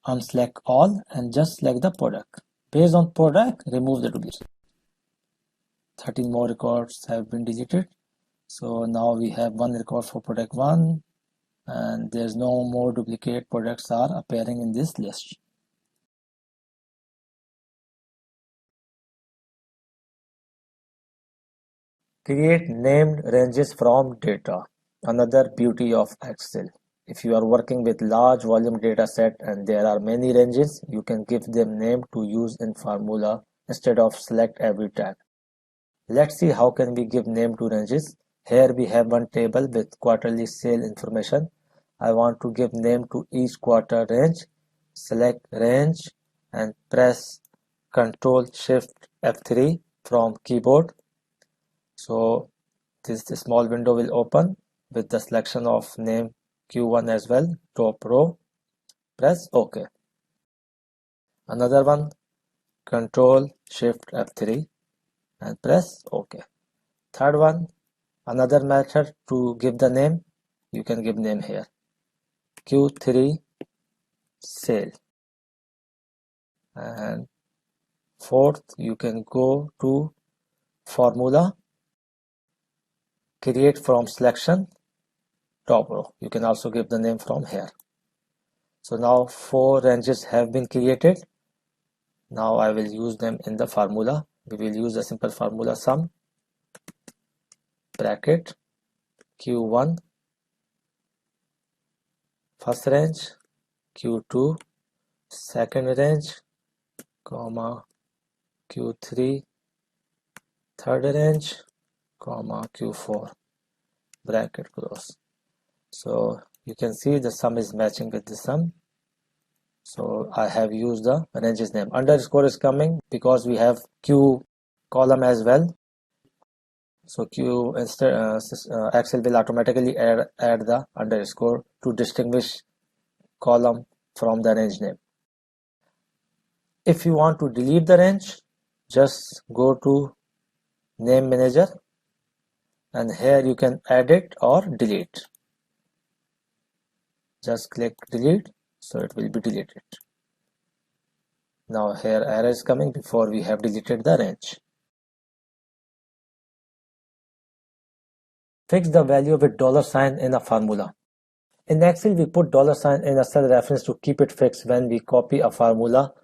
unselect all and just select the product. Based on product, remove the duplicate. 13 more records have been deleted. So now we have one record for product 1 and there's no more duplicate products are appearing in this list. Create named ranges from data. Another beauty of Excel. If you are working with large volume data set and there are many ranges, you can give them name to use in formula instead of select every tag. Let's see how can we give name to ranges. Here we have one table with quarterly sale information. I want to give name to each quarter range. Select range and press Ctrl Shift F3 from keyboard. So this small window will open with the selection of name Q1 as well, top row. Press OK. Another one, Ctrl Shift F3 and press OK. Third one, another method to give the name, you can give name here, Q3 sale. And fourth, you can go to formula, create from selection, top row. You can also give the name from here. So now 4 ranges have been created. Now I will use them in the formula. We will use a simple formula sum bracket Q1 first range, Q2 second range, comma Q3 third range, comma Q4 bracket close. So you can see the sum is matching with the sum. So I have used the ranges name. Underscore is coming because we have Q column as well. So Excel will automatically add the underscore to distinguish column from the range name. If you want to delete the range, just go to name manager and here you can edit or delete. Just click delete, so it will be deleted. Now here error is coming before we have deleted the range. Fix the value with $sign in a formula. In Excel, we put $sign in a cell reference to keep it fixed when we copy a formula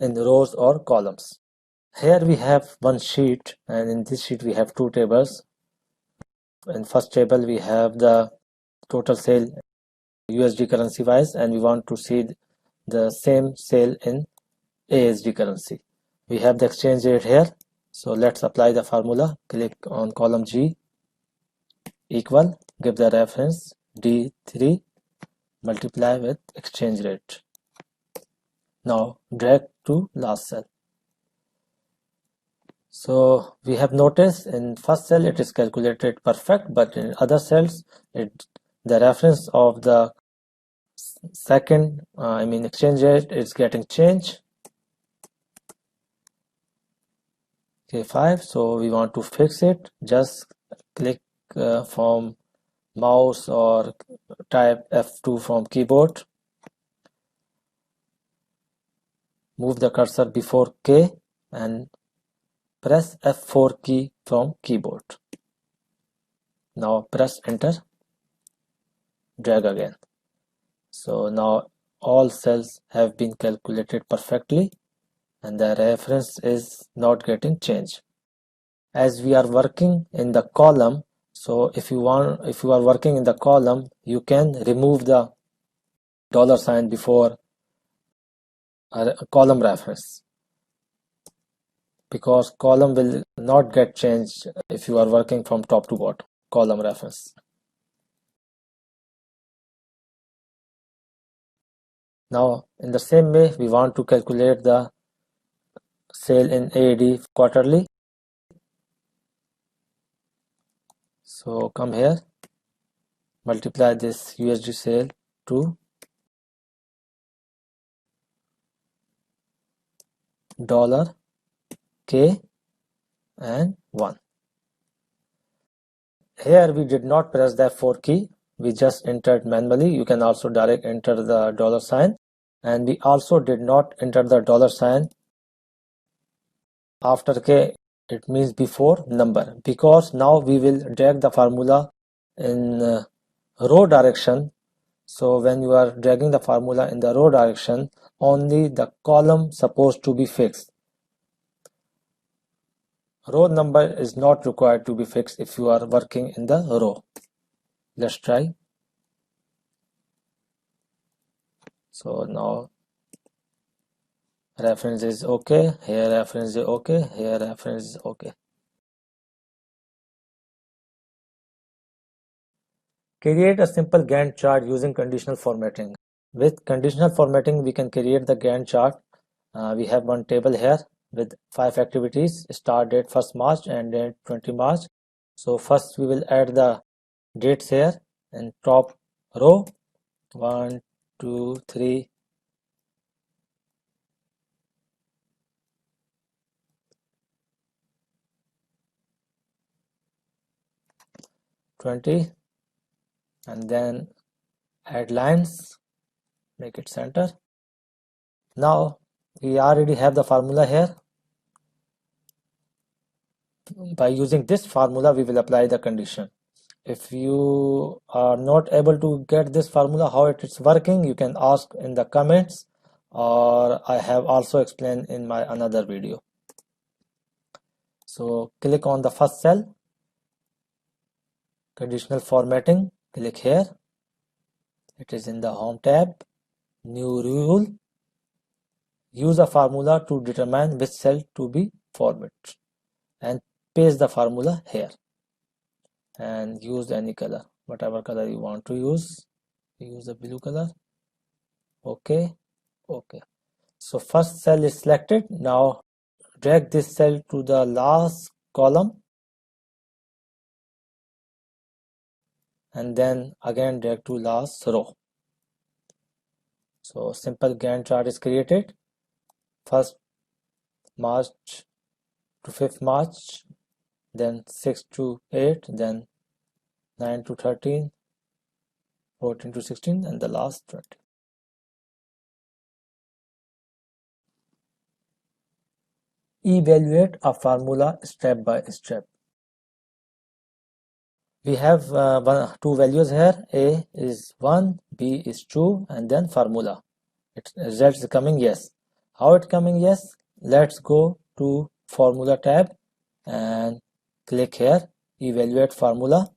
in rows or columns. Here we have one sheet, and in this sheet we have 2 tables. In first table we have the total sale USD currency wise, and we want to see the same sale in ASD currency. We have the exchange rate here, so let's apply the formula. Click on column G, equal, give the reference D3, multiply with exchange rate. Now drag to last cell. So we have noticed in first cell it is calculated perfect, but in other cells the reference of the second exchange rate is getting changed. K5, so we want to fix it. Just click from mouse or type F2 from keyboard. Move the cursor before K and press F4 key from keyboard. Now press enter, drag again. So now all cells have been calculated perfectly and the reference is not getting changed. As we are working in the column, so if you are working in the column, you can remove the $sign before a column reference, because column will not get changed if you are working from top to bottom, column reference. Now in the same way, we want to calculate the sale in AAD quarterly. So come here, multiply this USD sale to $K and 1. Here we did not press the F4 key, we just entered manually. You can also direct enter the dollar sign, and we also did not enter the dollar sign after K. It means before number, because now we will drag the formula in row direction. So when you are dragging the formula in the row direction, only the column supposed to be fixed. Row number is not required to be fixed if you are working in the row. Let's try. So now reference is okay, here reference is okay, here reference is okay. Create a simple Gantt chart using conditional formatting. With conditional formatting, we can create the Gantt chart. We have one table here with 5 activities: start date 1st March and date 20 March. So first we will add the dates here in top row. 1, 2, 3, 20, and then add lines, make it center. Now we already have the formula here. By using this formula, we will apply the condition. If you are not able to get this formula, how it is working, you can ask in the comments, or I have also explained in my another video. So click on the first cell, conditional formatting, click here. It is in the home tab, new rule. Use a formula to determine which cell to be formatted, and paste the formula here, and use any color, whatever color you want to use the blue color. Okay. So first cell is selected. Now drag this cell to the last column, and then again drag to last row. So simple Gantt chart is created. 1st March to 5th March, then 6 to 8, then 9 to 13, 14 to 16, and the last 20. Evaluate a formula step by step. We have two values here. A is 1, B is 2, and then formula. Result is coming yes. How it coming yes? Let's go to formula tab and click here, evaluate formula.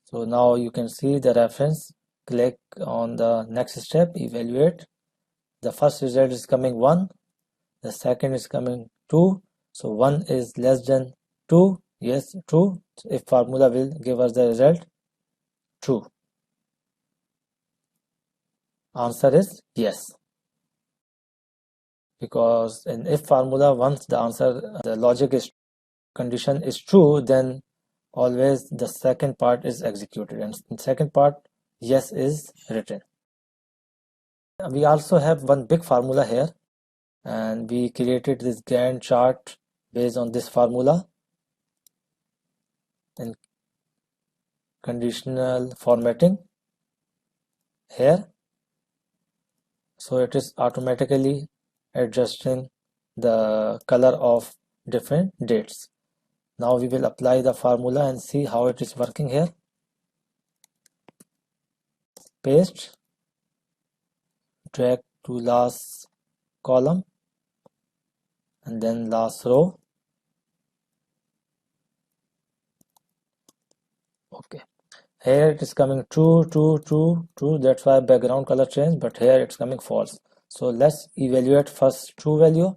So now you can see the reference. Click on the next step, evaluate. The first result is coming 1, the second is coming 2. So 1 is less than 2. Yes, true. If formula will give us the result true. Answer is yes. Because in if formula, once the answer, the logic is condition is true, then always the second part is executed, and in second part yes is written. We also have one big formula here, and we created this Gantt chart based on this formula in conditional formatting here. So it is automatically adjusting the color of different dates. Now we will apply the formula and see how it is working here. Paste, drag to last column, and then last row. Okay, here it is coming true, that's why background color change, but here it's coming false. So let's evaluate first true value.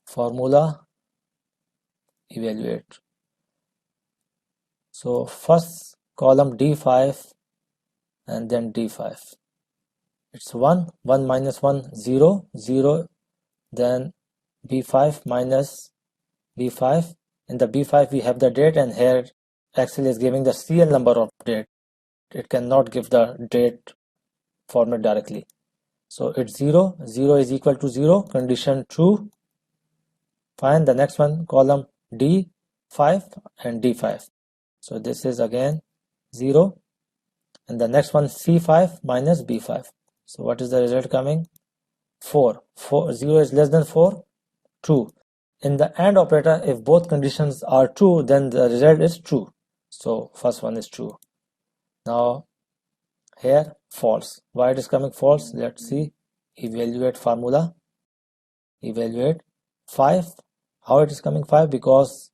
Formula, evaluate. So first column D5 and then D5. It's 1 minus 1, 0, 0, then B5 minus B5. In the B5 we have the date, and here Excel is giving the serial number of date. It cannot give the date format directly. So it's 0, 0 is equal to 0, condition true. Find the next one, column D5 and D5. So this is again 0, and the next one C5 minus B5. So what is the result coming? 4. 0 is less than 4? True. In the AND operator, if both conditions are true, then the result is true. So first one is true. Now here false. Why it is coming false? Let's see. Evaluate formula. Evaluate 5. How it is coming 5? Because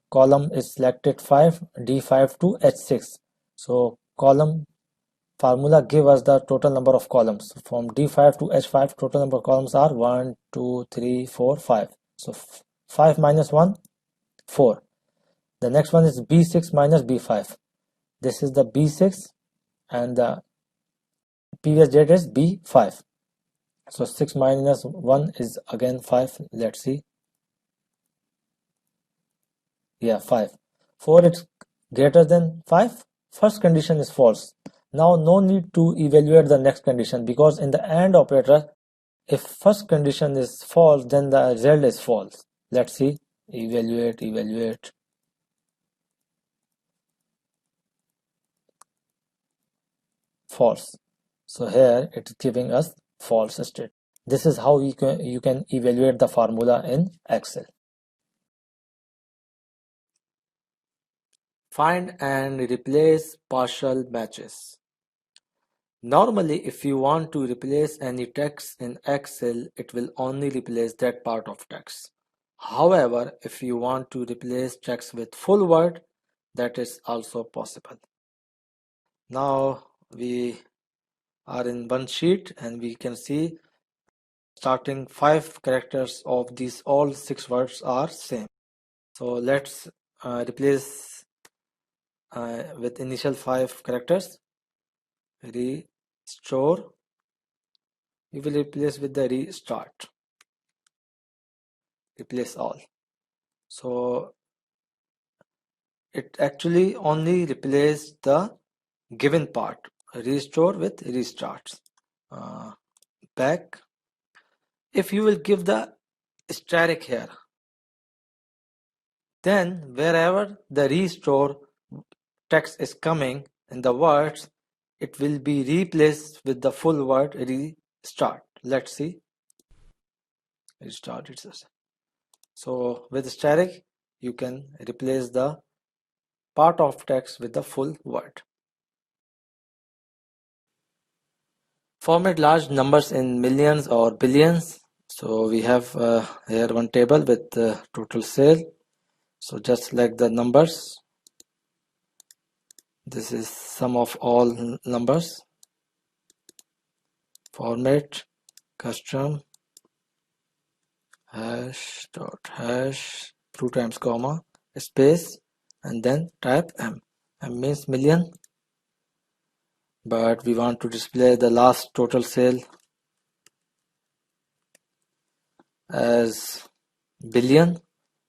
column is selected 5, D5 to H6. So column formula give us the total number of columns. From D5 to H5, total number of columns are 1, 2, 3, 4, 5. So 5 minus 1, 4. The next one is B6 minus B5. This is the B6 and the previous date is B5. So 6 minus 1 is again 5. Let's see. Yeah, 5. 4 is greater than 5. First condition is false. Now no need to evaluate the next condition, because in the AND operator, if first condition is false, then the result is false. Let's see. Evaluate. False. So here it is giving us false state. This is how you can evaluate the formula in Excel. Find and replace partial matches. Normally, if you want to replace any text in Excel, it will only replace that part of text. However, if you want to replace text with full word, that is also possible. Now we are in one sheet and we can see starting 5 characters of these all 6 words are same. So let's replace with initial 5 characters. Restore, we will replace with the restart. Replace all. So it actually only replaced the given part. Restore with restarts. Back. If you will give the static here, then wherever the restore text is coming in the words, it will be replaced with the full word restart. Let's see. Restart it. So with static, you can replace the part of text with the full word. Format large numbers in millions or billions. So we have here one table with total sale. So just select the numbers. This is sum of all numbers. Format, custom, hash dot hash, 2 times comma, space, and then type M. M means million, but we want to display the last total sale as billion.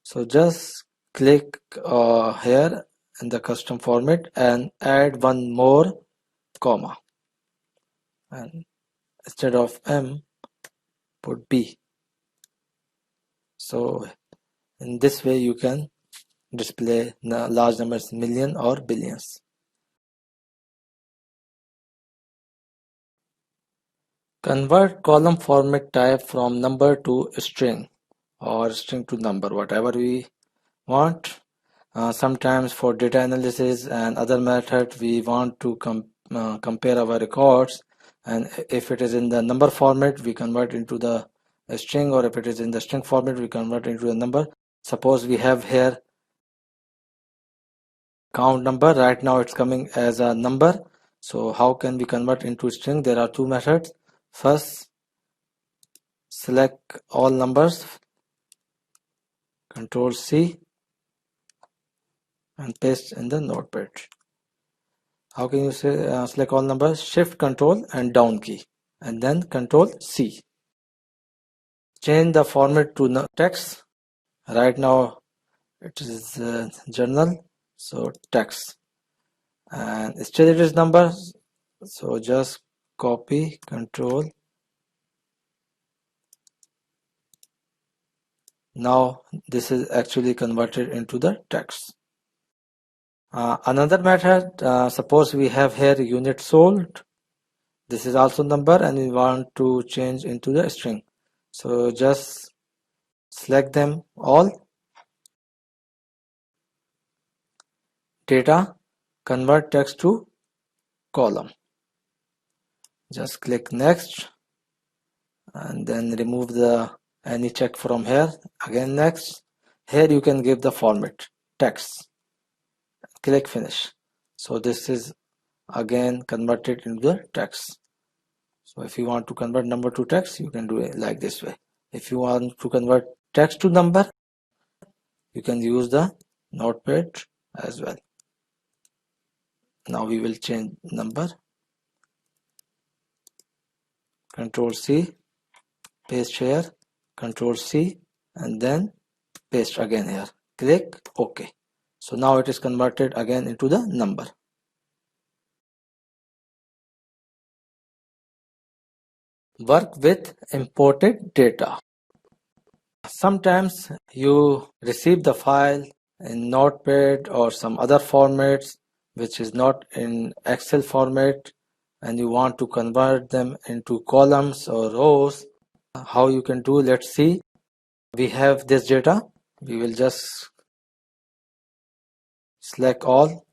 So just click here in the custom format and add one more comma, and instead of M put B. So in this way you can display large numbers, million or billions. Convert column format type from number to string or string to number, whatever we want. Sometimes for data analysis and other methods we want to compare our records, and if it is in the number format we convert into the string, or if it is in the string format we convert into the number. Suppose we have here count number, right now it's coming as a number. So how can we convert into string? There are 2 methods. First, select all numbers, Control C, and paste in the notepad. How can you say select all numbers? Shift Control and down key, and then Control C. Change the format to text. Right now it is journal, so text, and still it is numbers. So just copy, Control. Now this is actually converted into the text. Another method, suppose we have here unit sold. This is also number and we want to change into the string. So just select them all. Data, convert text to column. Just click next and then remove the any check from here. Again next. Here you can give the format text. Click finish. So this is again converted into the text. So if you want to convert number to text, you can do it like this way. If you want to convert text to number, you can use the notepad as well. Now we will change number. Control C, paste here, Control C, and then paste again here. Click OK. So now it is converted again into the number. Work with imported data. Sometimes you receive the file in Notepad or some other formats which is not in Excel format and you want to convert them into columns or rows. How you can do, let's see. We have this data. We will just select all,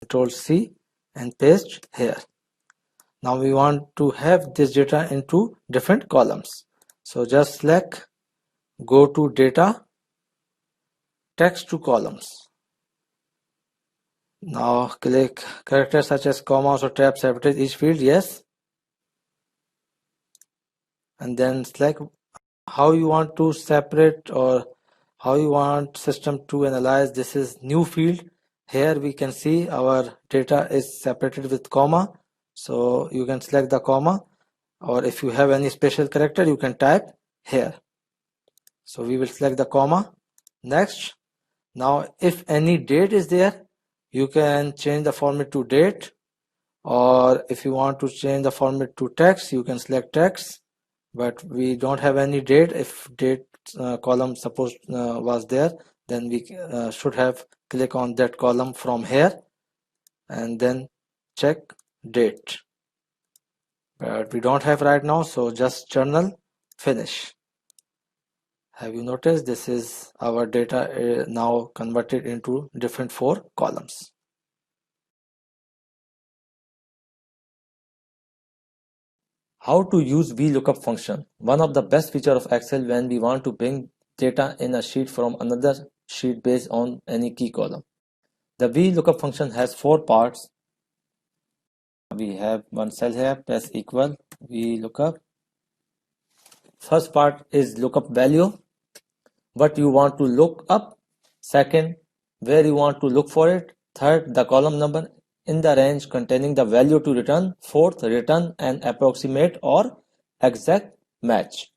Control C and paste here. Now we want to have this data into different columns. So just select, go to data, text to columns. Now click characters such as commas or tabs separate each field, yes. And then select how you want to separate or how you want system to analyze. This is new field. Here we can see our data is separated with comma. So you can select the comma, or if you have any special character, you can type here. So we will select the comma. Next. Now if any date is there, you can change the format to date, or if you want to change the format to text, you can select text, but we don't have any date. If date column suppose was there, then we should have click on that column from here and then check date, but we don't have right now, so just journal finish. Have you noticed this is our data now converted into different 4 columns. How to use VLOOKUP function. One of the best features of Excel when we want to bring data in a sheet from another sheet based on any key column. The VLOOKUP function has 4 parts. We have one cell here, press equal VLOOKUP. First part is lookup value, what you want to look up. Second, where you want to look for it. Third, the column number in the range containing the value to return. Fourth, return an approximate or exact match.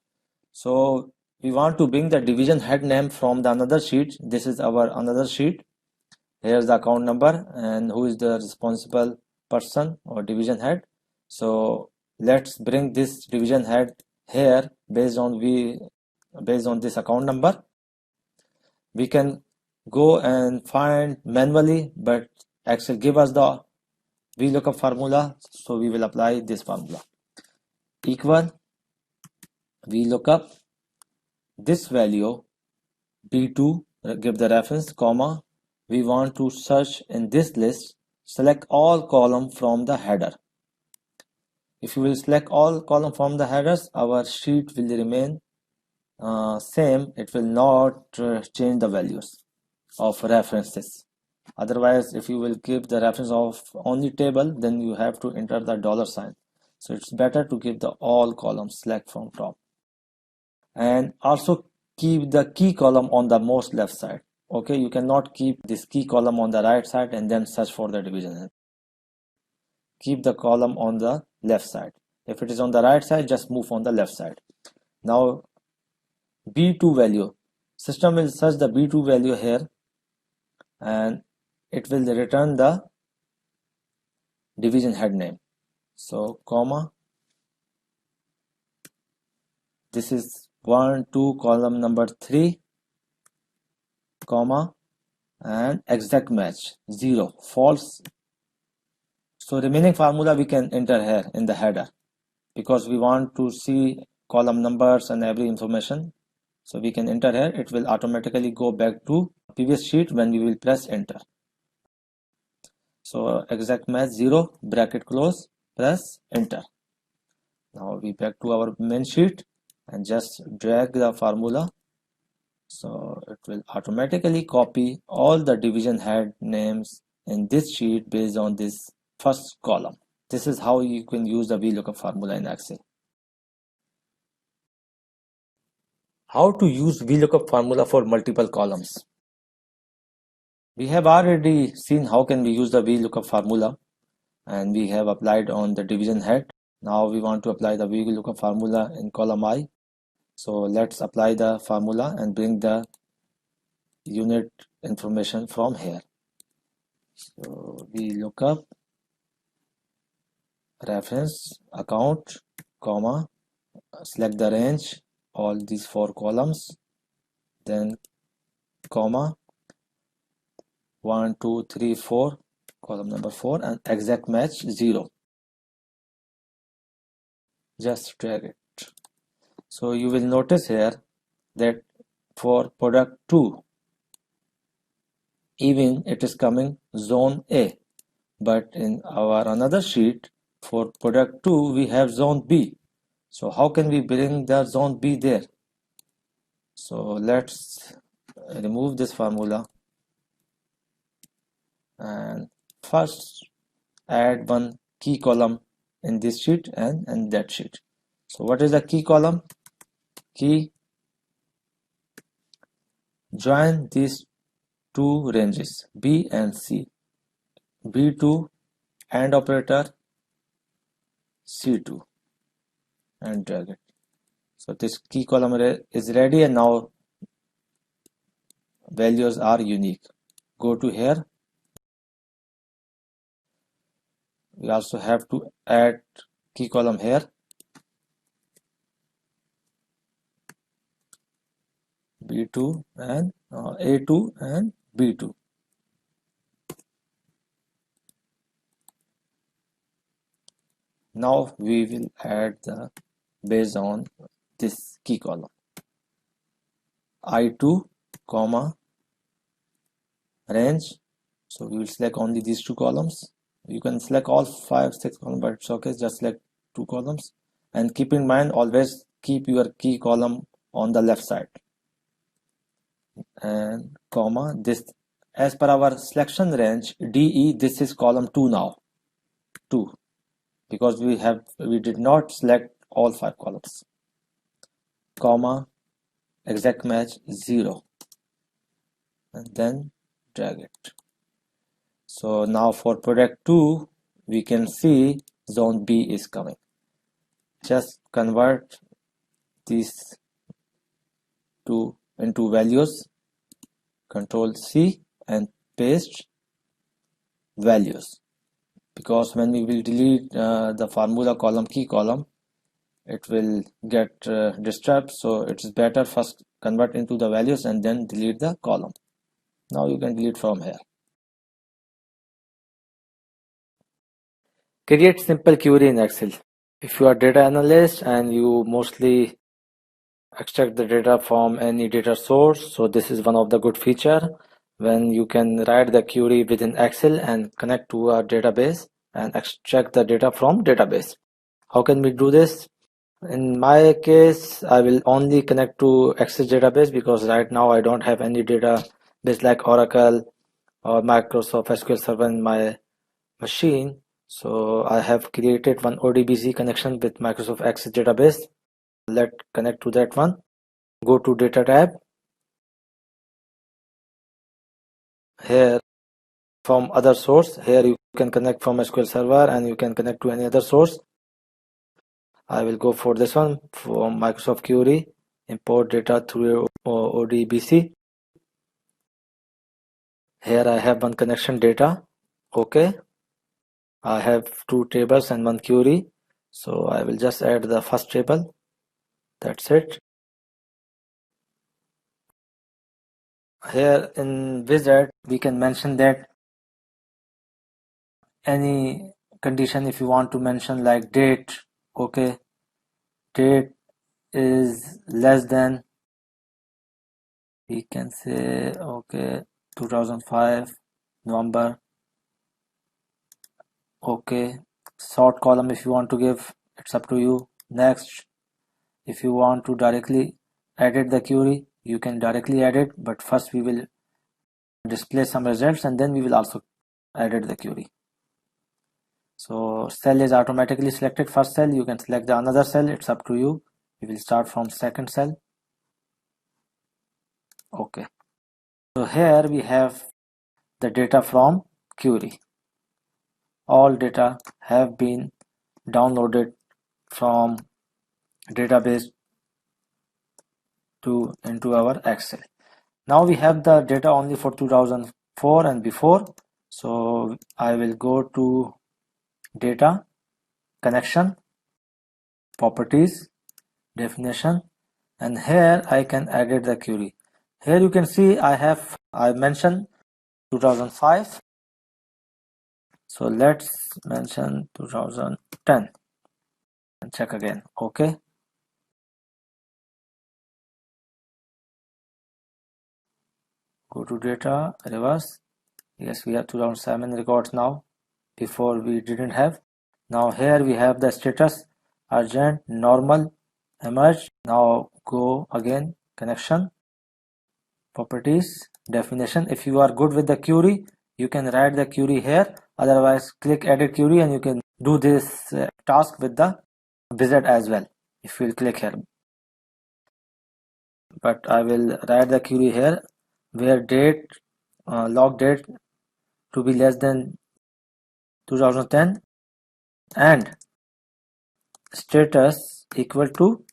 So we want to bring the division head name from the another sheet. This is our another sheet. Here's the account number and who is the responsible person or division head. So let's bring this division head here based on this account number. We can go and find manually, but Excel give us the VLOOKUP formula, so we will apply this formula. Equal VLOOKUP this value B2, give the reference, comma, we want to search in this list, select all column from the header. If you will select all column from the headers, our sheet will remain same. It will not change the values of references. Otherwise, if you will give the reference of only table, then you have to enter the $sign. So it's better to give the all columns select from top. And also keep the key column on the most left side. Okay, you cannot keep this key column on the right side and then search for the division. Keep the column on the left side. If it is on the right side, just move on the left side. Now B2 value, system will search the B2 value here and it will return the division head name. So comma, this is 1 2 column number 3, comma, and exact match 0 false. So remaining formula we can enter here in the header because we want to see column numbers and every information. So we can enter here. It will automatically go back to previous sheet when we will press enter. So exact match 0 bracket close, press enter. Now we back to our main sheet and just drag the formula. So it will automatically copy all the division head names in this sheet based on this first column. This is how you can use the VLOOKUP formula in Excel. How to use VLOOKUP formula for multiple columns? We have already seen how can we use the VLOOKUP formula, and we have applied on the division head. Now we want to apply the VLOOKUP formula in column I. So let's apply the formula and bring the unit information from here. So VLOOKUP reference account, comma, select the range, all these 4 columns, then comma 1 2 3 4, column number 4, and exact match 0. Just drag it. So you will notice here that for product 2 even it is coming zone A, but in our another sheet for product 2 we have zone B. So how can we bring the zone B there? So let's remove this formula and first add one key column in this sheet and in that sheet. So what is the key column? Key join these two ranges B and C. B2 AND operator, C2, and drag it. So this key column is ready, and now values are unique. Go to here. We also have to add key column here. B2 and A2 and B2. Now we will add the based on this key column I2 comma range. So we will select only these 2 columns. You can select all 5 6 columns, but it's okay, just select 2 columns, and keep in mind always keep your key column on the left side, and comma this as per our selection range DE. This is column 2 now, 2, because we did not select all 5 columns, comma exact match 0, and then drag it. So now for product 2 we can see zone B is coming. Just convert these two into values, Control C, and paste values, because when we will delete the formula column, key column, it will get disturbed. So it's better first convert into the values and then delete the column. Now you can delete from here. Create simple query in Excel. If you are data analyst and you mostly extract the data from any data source, so this is one of the good feature when you can write the query within Excel and connect to a database and extract the data from database. How can we do this? In my case, I will only connect to Access database because right now I don't have any database like Oracle or Microsoft SQL Server in my machine. So I have created one ODBC connection with Microsoft Access database. Let's connect to that one. Go to Data tab. Here from other source, here you can connect from SQL Server and you can connect to any other source. I will go for this one from Microsoft Query, import data through ODBC. Here I have one connection data. Okay. I have 2 tables and 1 query. So I will just add the first table. That's it. here in wizard we can mention that any condition if you want to mention, like date. Okay, date is less than, we can say, okay, 2005 November. Okay, sort column if you want to give, it's up to you. Next, if you want to directly edit the query, you can directly edit, but first we will display some results and then we will also edit the query. So cell is automatically selected, first cell. You can select the another cell, it's up to you. We will start from second cell. Okay, so here we have the data from query. All data have been downloaded from database to into our Excel. Now we have the data only for 2004 and before. So I will go to data, connection, properties, definition, and here I can edit the query. Here you can see I mentioned 2005. So let's mention 2010 and check again. Okay. Go to data, reverse. Yes, we have 2007 records now. Before we didn't have. Now here we have the status, urgent, normal, emerge. Now go again, connection, properties, definition. If you are good with the query, you can write the query here. Otherwise, click edit query and you can do this task with the wizard as well. If you will click here. But I will write the query here where date, log date to be less than 2010 and status equal to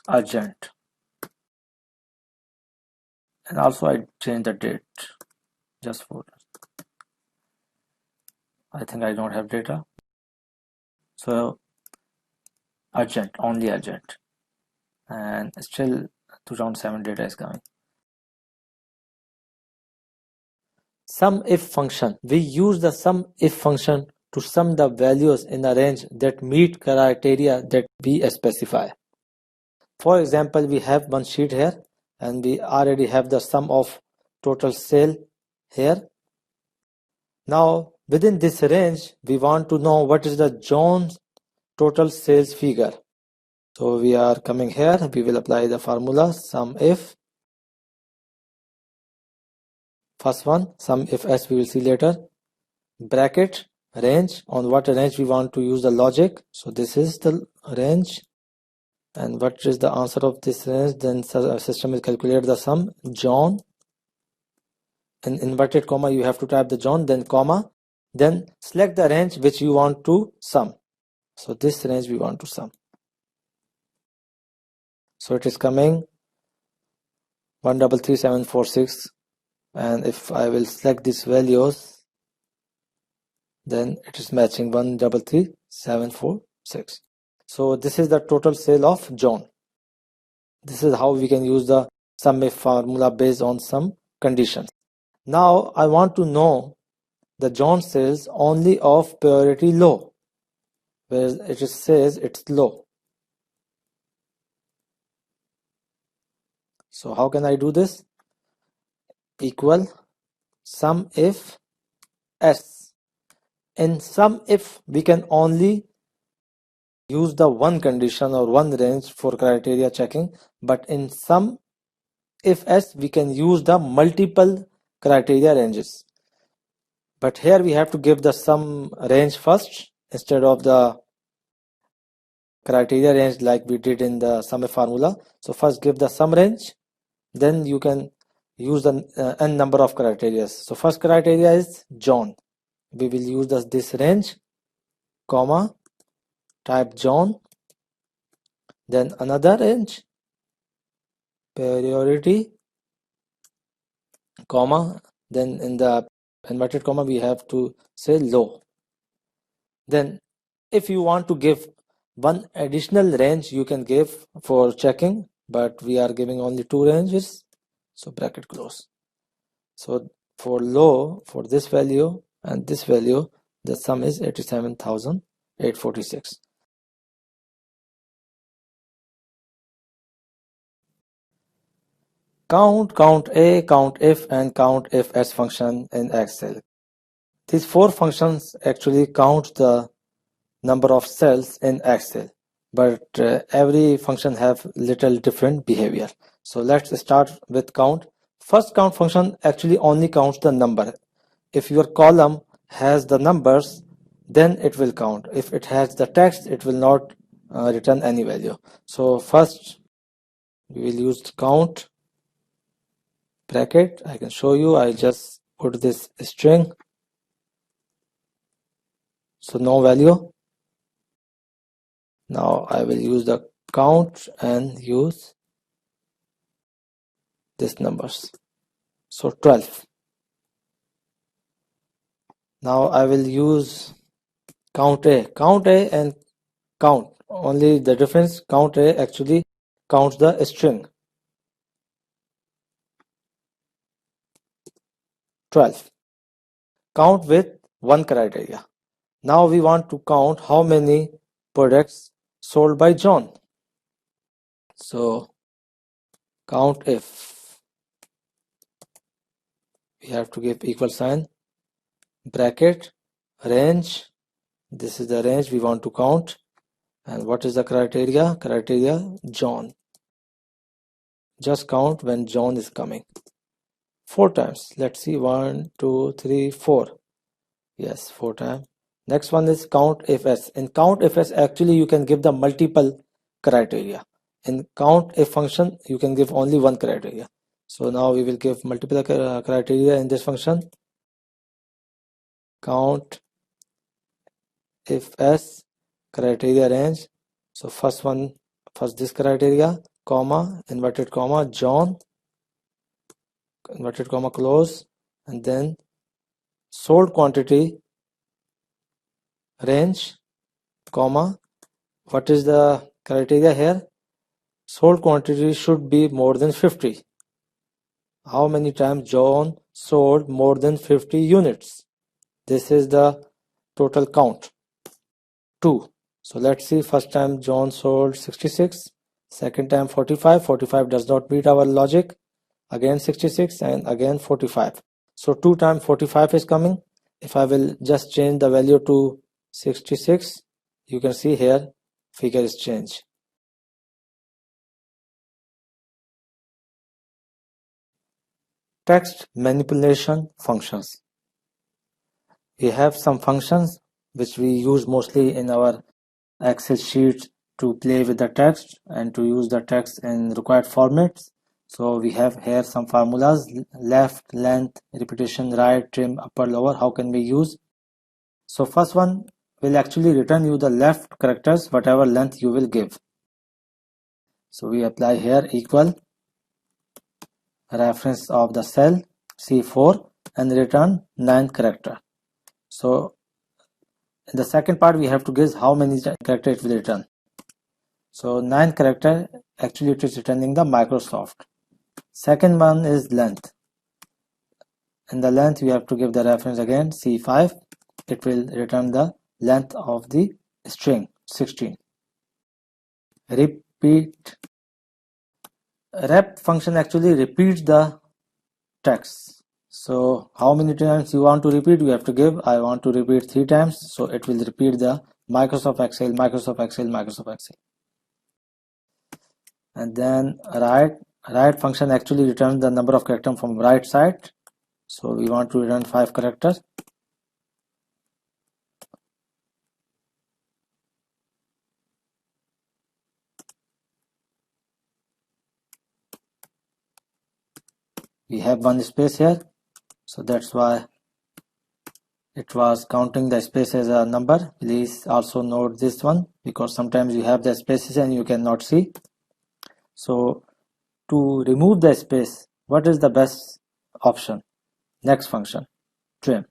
urgent. And also I change the date just for, I think I don't have data, so urgent, only urgent, and still 2007 data is coming. Sum if function. We use the sum if function to sum the values in a range that meet criteria that we specify. For example, we have one sheet here and we already have the sum of total sale here. Now within this range we want to know what is the John's total sales figure. So we are coming here, we will apply the formula sum if. First one, sum if s, we will see later. Bracket, range, on what range we want to use the logic. So this is the range. And what is the answer of this range? Then system will calculate the sum, John. In inverted comma, you have to type the John, then comma. Then select the range which you want to sum. So this range we want to sum. So it is coming 133746. And if I will select these values, then it is matching 133746. So this is the total sale of John. This is how we can use the sum if formula based on some conditions. Now I want to know the John sales only of priority low, where it says it's low. So how can I do this? Equal sum if s. In sum if we can only use the one condition or one range for criteria checking, but in sum if s we can use the multiple criteria ranges. But here we have to give the sum range first instead of the criteria range like we did in the sum if formula. So first give the sum range, then you can use the n number of criteria. So first criteria is John. We will use this range, comma, type John, then another range, priority, comma, then in the inverted comma we have to say low. Then if you want to give one additional range, you can give for checking, but we are giving only two ranges, so bracket close. So for low, for this value and this value, the sum is 87,846. Count, count A, count if, and count if s function in Excel. These four functions actually count the number of cells in Excel, but every function have little different behavior. So let's start with count. First count function actually only counts the number. If your column has the numbers, then it will count. If it has the text, it will not return any value. So first we will use count bracket. I can show you. I just put this string, so no value. Now I will use the count and use these numbers. So 12. Now I will use count A. Count A and count. Only the difference, count A actually counts the string. 12. Count with one criteria. Now we want to count how many products sold by John. So count if. We have to give equal sign, bracket, range. This is the range we want to count. And what is the criteria? Criteria John. Just count when John is coming. 4 times. Let's see. 1, 2, 3, 4. Yes, 4 times. Next one is count if s. In count if s, actually you can give the multiple criteria. In count if function, you can give only one criteria. So now we will give multiple criteria in this function. Count if s criteria range. So first this criteria, comma, inverted comma, John, inverted comma, close, and then sold quantity range, comma, what is the criteria here? Sold quantity should be more than 50. How many times John sold more than 50 units? This is the total count. 2. So let's see. First time John sold 66. Second time 45. 45 does not meet our logic. Again 66 and again 45. So 2 times 45 is coming. If I will just change the value to 66, you can see here figure is changed. Text manipulation functions. We have some functions which we use mostly in our Excel sheets to play with the text and to use the text in required formats. So we have here some formulas: left, length, repetition, right, trim, upper, lower. How can we use? So first one will actually return you the left characters, whatever length you will give. So we apply here equal reference of the cell C4 and return 9th character. So in the second part we have to guess how many characters it will return. So 9th character, actually it is returning the Microsoft. Second one is length. In the length we have to give the reference again C5. It will return the length of the string 16. Repeat. Rep function actually repeats the text. So how many times you want to repeat? You have to give, I want to repeat 3 times. So it will repeat the Microsoft Excel, Microsoft Excel, Microsoft Excel. And then right function actually returns the number of characters from right side. So we want to return 5 characters. We have one space here, so that's why it was counting the space as a number. Please also note this one, because sometimes you have the spaces and you cannot see. So to remove the space, what is the best option? Next function, trim.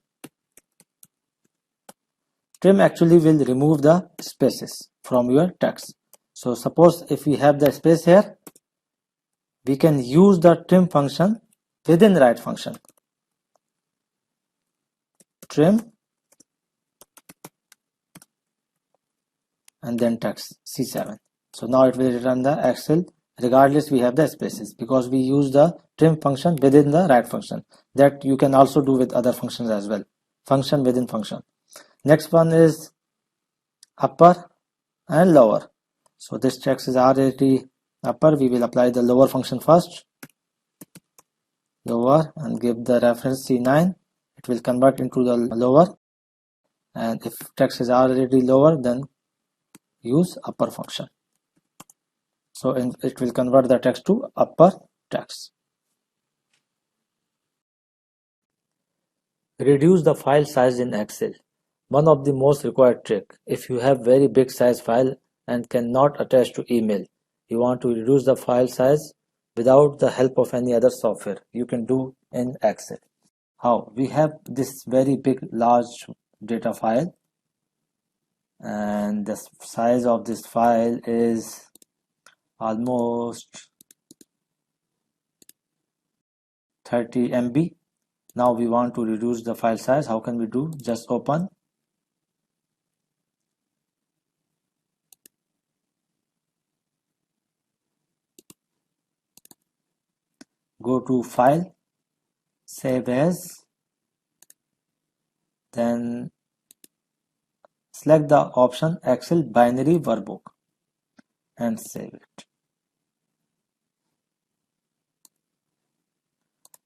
Trim actually will remove the spaces from your text. So suppose if we have the space here, we can use the trim function within right function. trim and then text C7. So now it will return the Excel regardless we have the spaces, because we use the trim function within the write function. That you can also do with other functions as well, function within function. Next one is upper and lower. So this text is already upper, we will apply the lower function first, lower, and give the reference C9. It will convert into the lower, and if text is already lower, then use upper function. So it will convert the text to upper text. Reduce the file size in Excel. One of the most required trick. If you have very big size file and cannot attach to email, you want to reduce the file size without the help of any other software, you can do in Excel. How? We have this very big large data file, and the size of this file is almost 30 MB. Now we want to reduce the file size. How can we do? Just open, go to file, save as, then select the option Excel binary workbook and save it.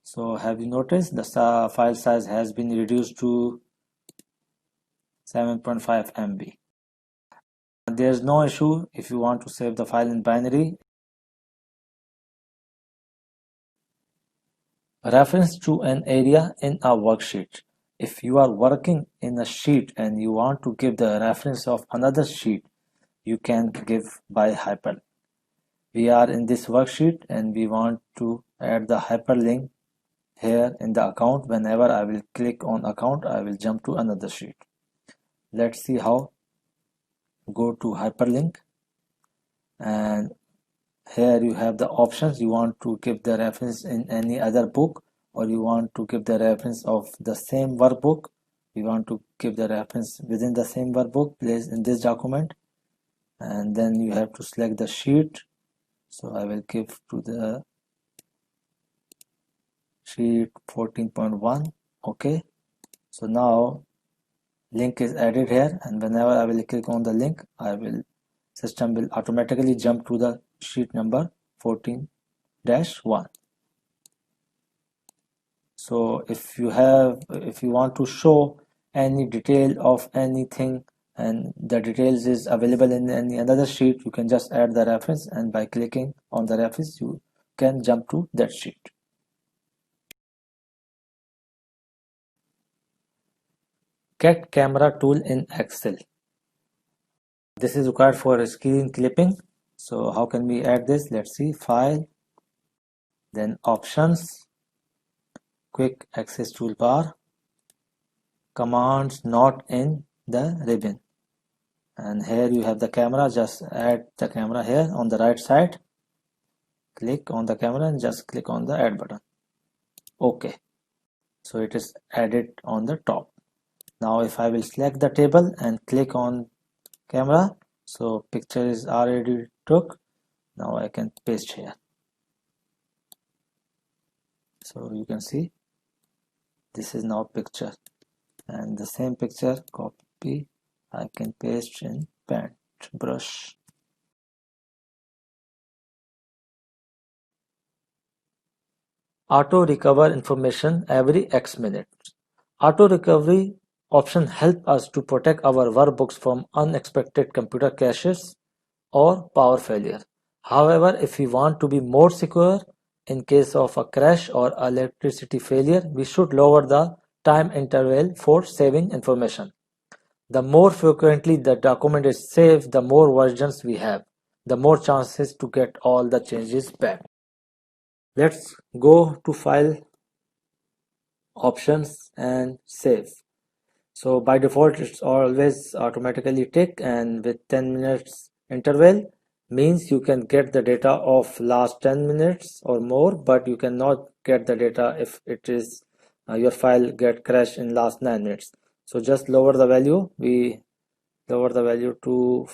So have you noticed the file size has been reduced to 7.5 MB. There's no issue if you want to save the file in binary. Reference to an area in a worksheet. If you are working in a sheet and you want to give the reference of another sheet, you can give by hyperlink. We are in this worksheet and we want to add the hyperlink here in the account. Whenever I will click on account, I will jump to another sheet. Let's see how. Go to hyperlink, and here you have the options. You want to give the reference in any other book, or you want to give the reference of the same workbook. We want to give the reference within the same workbook placed in this document, and then you have to select the sheet. So I will give to the sheet 14.1. okay, so now link is added here, and whenever I will click on the link, system will automatically jump to the sheet number 14-1. So if you want to show any detail of anything and the details is available in any another sheet, you can just add the reference, and by clicking on the reference you can jump to that sheet. Get camera tool in Excel. This is required for screen clipping. So how can we add this? Let's see, file, then options, quick access toolbar, commands not in the ribbon, and here you have the camera. Just add the camera here on the right side, click on the camera and just click on the add button. Okay, so it is added on the top. Now if I will select the table and click on camera, so picture is already took. Now I can paste here, so you can see this is now picture, and the same picture copy I can paste in paint brush. Auto recover information every X minutes. Auto recovery option help us to protect our workbooks from unexpected computer crashes or power failure. However, if we want to be more secure in case of a crash or electricity failure, we should lower the time interval for saving information. The more frequently the document is saved, the more versions we have, the more chances to get all the changes back. Let's go to file, options, and save. So by default it's always automatically tick, and with 10 minutes interval means you can get the data of last 10 minutes or more, but you cannot get the data if it is your file get crashed in last 9 minutes. So just lower the value. We lower the value to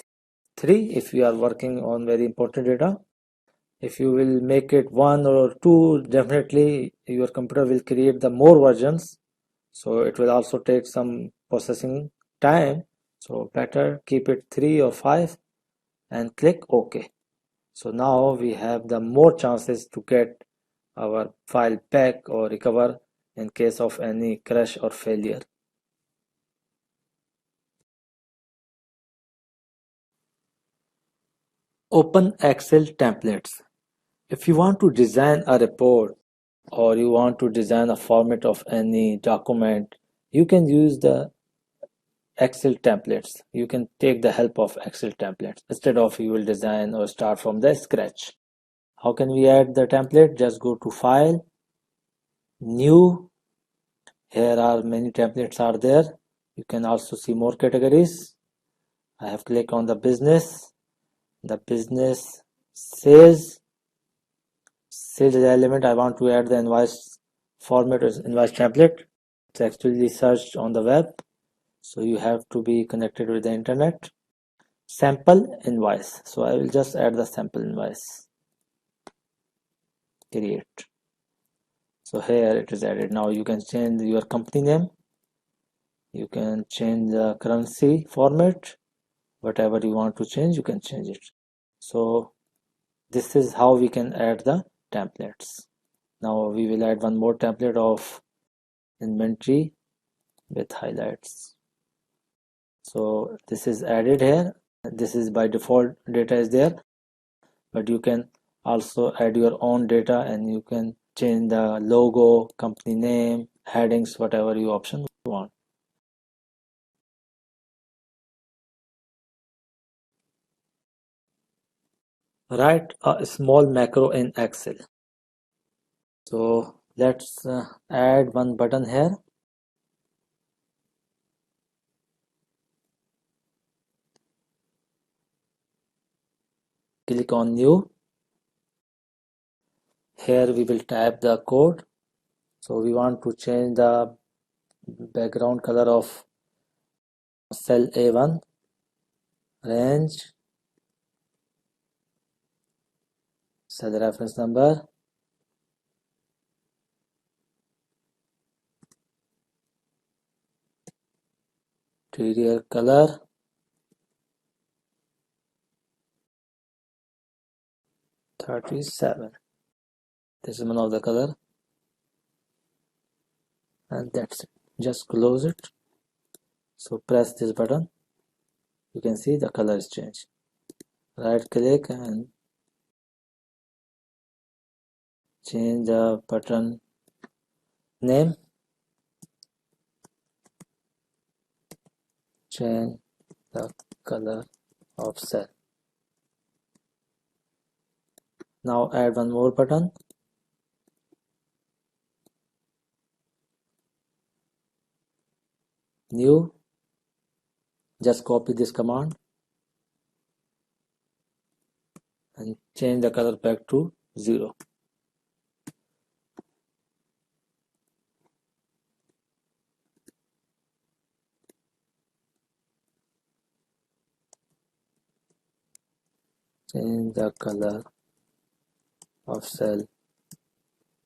3 if you are working on very important data. If you will make it 1 or 2, definitely your computer will create the more versions, so it will also take some processing time. So better keep it 3 or 5 and click OK. So now we have the more chances to get our file back or recover in case of any crash or failure. Open Excel templates. If you want to design a report or you want to design a format of any document, you can use the Excel templates. You can take the help of Excel templates instead of you will design or start from the scratch. How can we add the template? Just go to File, New. Here are many templates are there. You can also see more categories. I have clicked on the business. The business sales element. I want to add the invoice format as invoice template. It's actually searched on the web, so you have to be connected with the internet. Sample invoice. So I will just add the sample invoice. Create. So here it is added. Now you can change your company name. You can change the currency format. Whatever you want to change, you can change it. So this is how we can add the templates. Now we will add one more template of inventory with highlights. So this is added here. This is by default data is there, but you can also add your own data and you can change the logo, company name, headings, whatever you option want. Write a small macro in Excel. So let's add one button here. Click on new. Here we will type the code. So we want to change the background color of cell A1, range, cell reference number, interior color, (37). This is one of the color, and that's it. Just close it. So press this button. You can see the color is changed. Right click and change the button name. Change the color of cell. Now add one more button. New. Just copy this command and change the color back to 0. Change the color of cell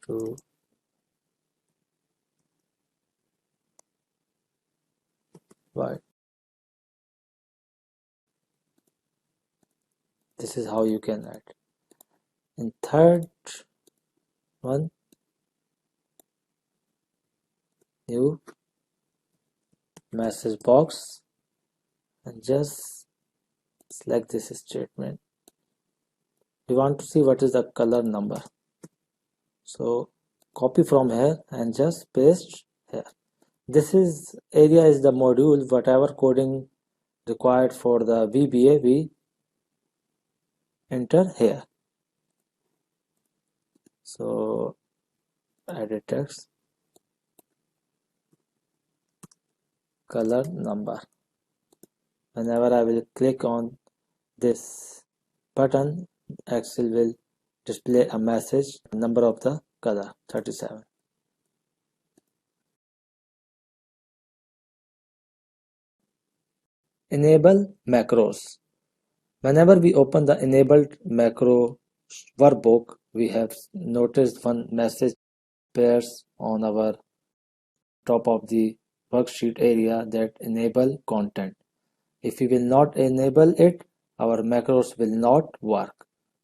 to white. This is how you can add. In third one, new message box, and just select this statement. We want to see what is the color number. So copy from here and just paste here. This is area is the module, whatever coding required for the VBA we enter here. So edit text, color number. Whenever I will click on this button, Excel will display a message, number of the color 37. enable macros. Whenever we open the enabled macro workbook, we have noticed one message appears on our top of the worksheet area that enable content. If we will not enable it, our macros will not work.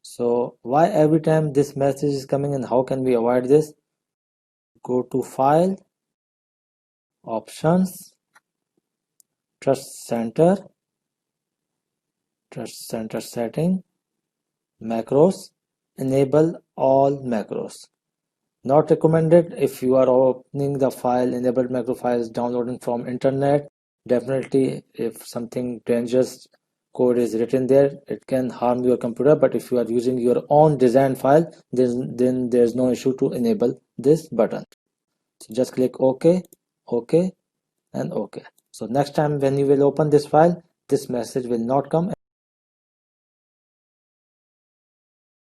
So why every time this message is coming and how can we avoid this? Go to File, Options, Trust Center setting, macros, enable all macros. Not recommended if you are opening the file, enabled macro files downloading from internet. Definitely if something dangerous code is written there, it can harm your computer, but if you are using your own design file, then there's no issue to enable this button. So just click OK, OK and OK. So next time when you will open this file, this message will not come.